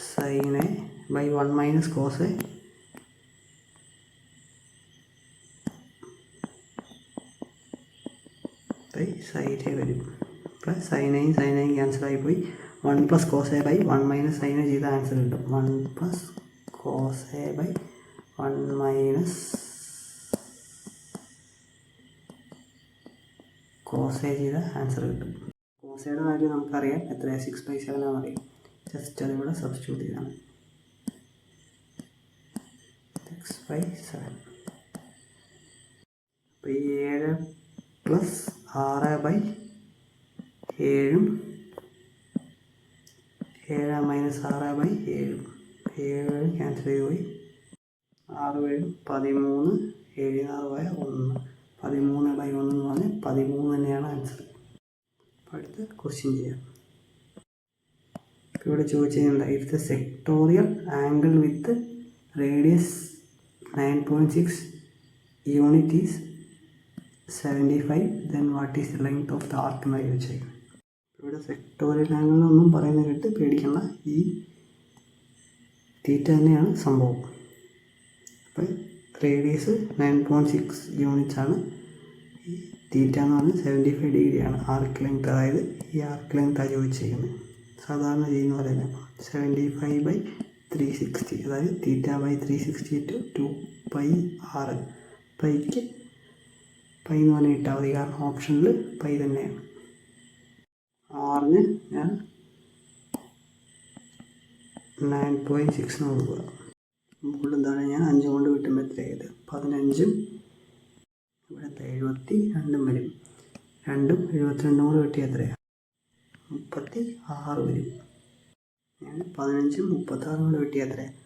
sin A by 1 minus cos A by sin A വരും. അപ്പോൾ sin Aയും sin Aയും ക്യാൻസൽ ആയിപ്പോയി. 1 plus cos A by 1 minus sin A ചെയ്ത ആൻസർ കിട്ടും. 1 plus cos A by 1 minus cos A ചെയ്ത answer കിട്ടും. cos Aയുടെ value നമുക്കറിയാം. എത്രയാണ്? 6/7 ആണെന്നറിയാം. ജസ്റ്റ് അതിവിടെ സബ്സ്റ്റിറ്റ്യൂട്ട് ചെയ്താണ്. 6/7. അപ്പോൾ 7 പ്ലസ് 6/7 7 മൈനസ് 6/7 7 ക്യാൻസൽ ചെയ്ത് പോയി. 6 7 13 7 6 1 13/1 എന്ന് പറഞ്ഞാൽ 13 തന്നെയാണ് ആൻസർ. അപ്പോൾ അടുത്ത ക്വസ്റ്റ്യൻ ചെയ്യാം. ഇവിടെ ചോദിച്ചിട്ടുണ്ട് if the sectorial angle with radius 9.6 unit is 75 then what is the length of the arc എന്നാണ് ചോദിച്ചേക്കുന്നത്. ഇവിടെ സെക്ടോറിയൽ ആംഗിൾ എന്നൊന്നും പറയുന്നത് കേട്ട് പേടിക്കേണ്ട, ഈ തീറ്റ തന്നെയാണ് സംഭവം. അപ്പോൾ റേഡിയസ് 9.6 യൂണിറ്റ്സ് ആണ്, ഈ തീറ്റ എന്ന് പറഞ്ഞാൽ 75 ഡിഗ്രിയാണ് ആർക്ക് ലെങ്ത്. അതായത് ഈ ആർക്ക് ലെങ്ത്താണ് ചോദിച്ചിരിക്കുന്നത്. സാധാരണ ചെയ്യുന്ന പോലെ തന്നെ 75/360, അതായത് θ/360 to 2πr. പൈക്ക് പൈ എന്ന് പറഞ്ഞാൽ ഇട്ടാൽ മതി, കാരണം ഓപ്ഷനിൽ പൈ തന്നെയാണ്. ആറിന് ഞാൻ 9.6 കൊടുക്കുക. മുകളിൽ എന്താണ് ഞാൻ 5 കൊണ്ട് കിട്ടുമ്പോൾ എത്രയായത് 15ഉം ഇവിടെ 72 വരും. 2ഉം 72 കൂടെ കിട്ടിയ എത്രയാണ് 36 വരും. ഞാൻ 15ഉം 36 കൂടെ കിട്ടിയ എത്രയാണ്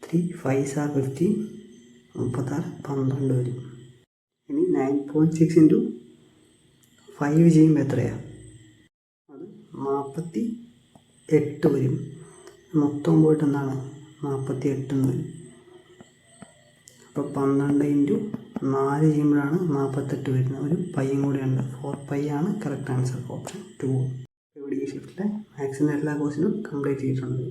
3 5s are 15, 36 12 വരും. ഇനി 9.6 × 5 ചെയ്യുമ്പോൾ എത്രയാണ്, അത് 48 വരും. മൊത്തം പോയിട്ട് എന്താണ് 48 വരും. അപ്പോൾ 12 × 4 ചെയ്യുമ്പോഴാണ് 48 വരുന്നത്. ഒരു പൈയും കൂടെ ഉണ്ട്, 4π ആണ് കറക്റ്റ് ആൻസർ, ഓപ്ഷൻ 2. ഇവിടെ ഈ ഷിഫ്റ്റിലെ മാത്സിൻ്റെ എല്ലാ കോഴ്സിനും കംപ്ലീറ്റ് ചെയ്തിട്ടുണ്ട്.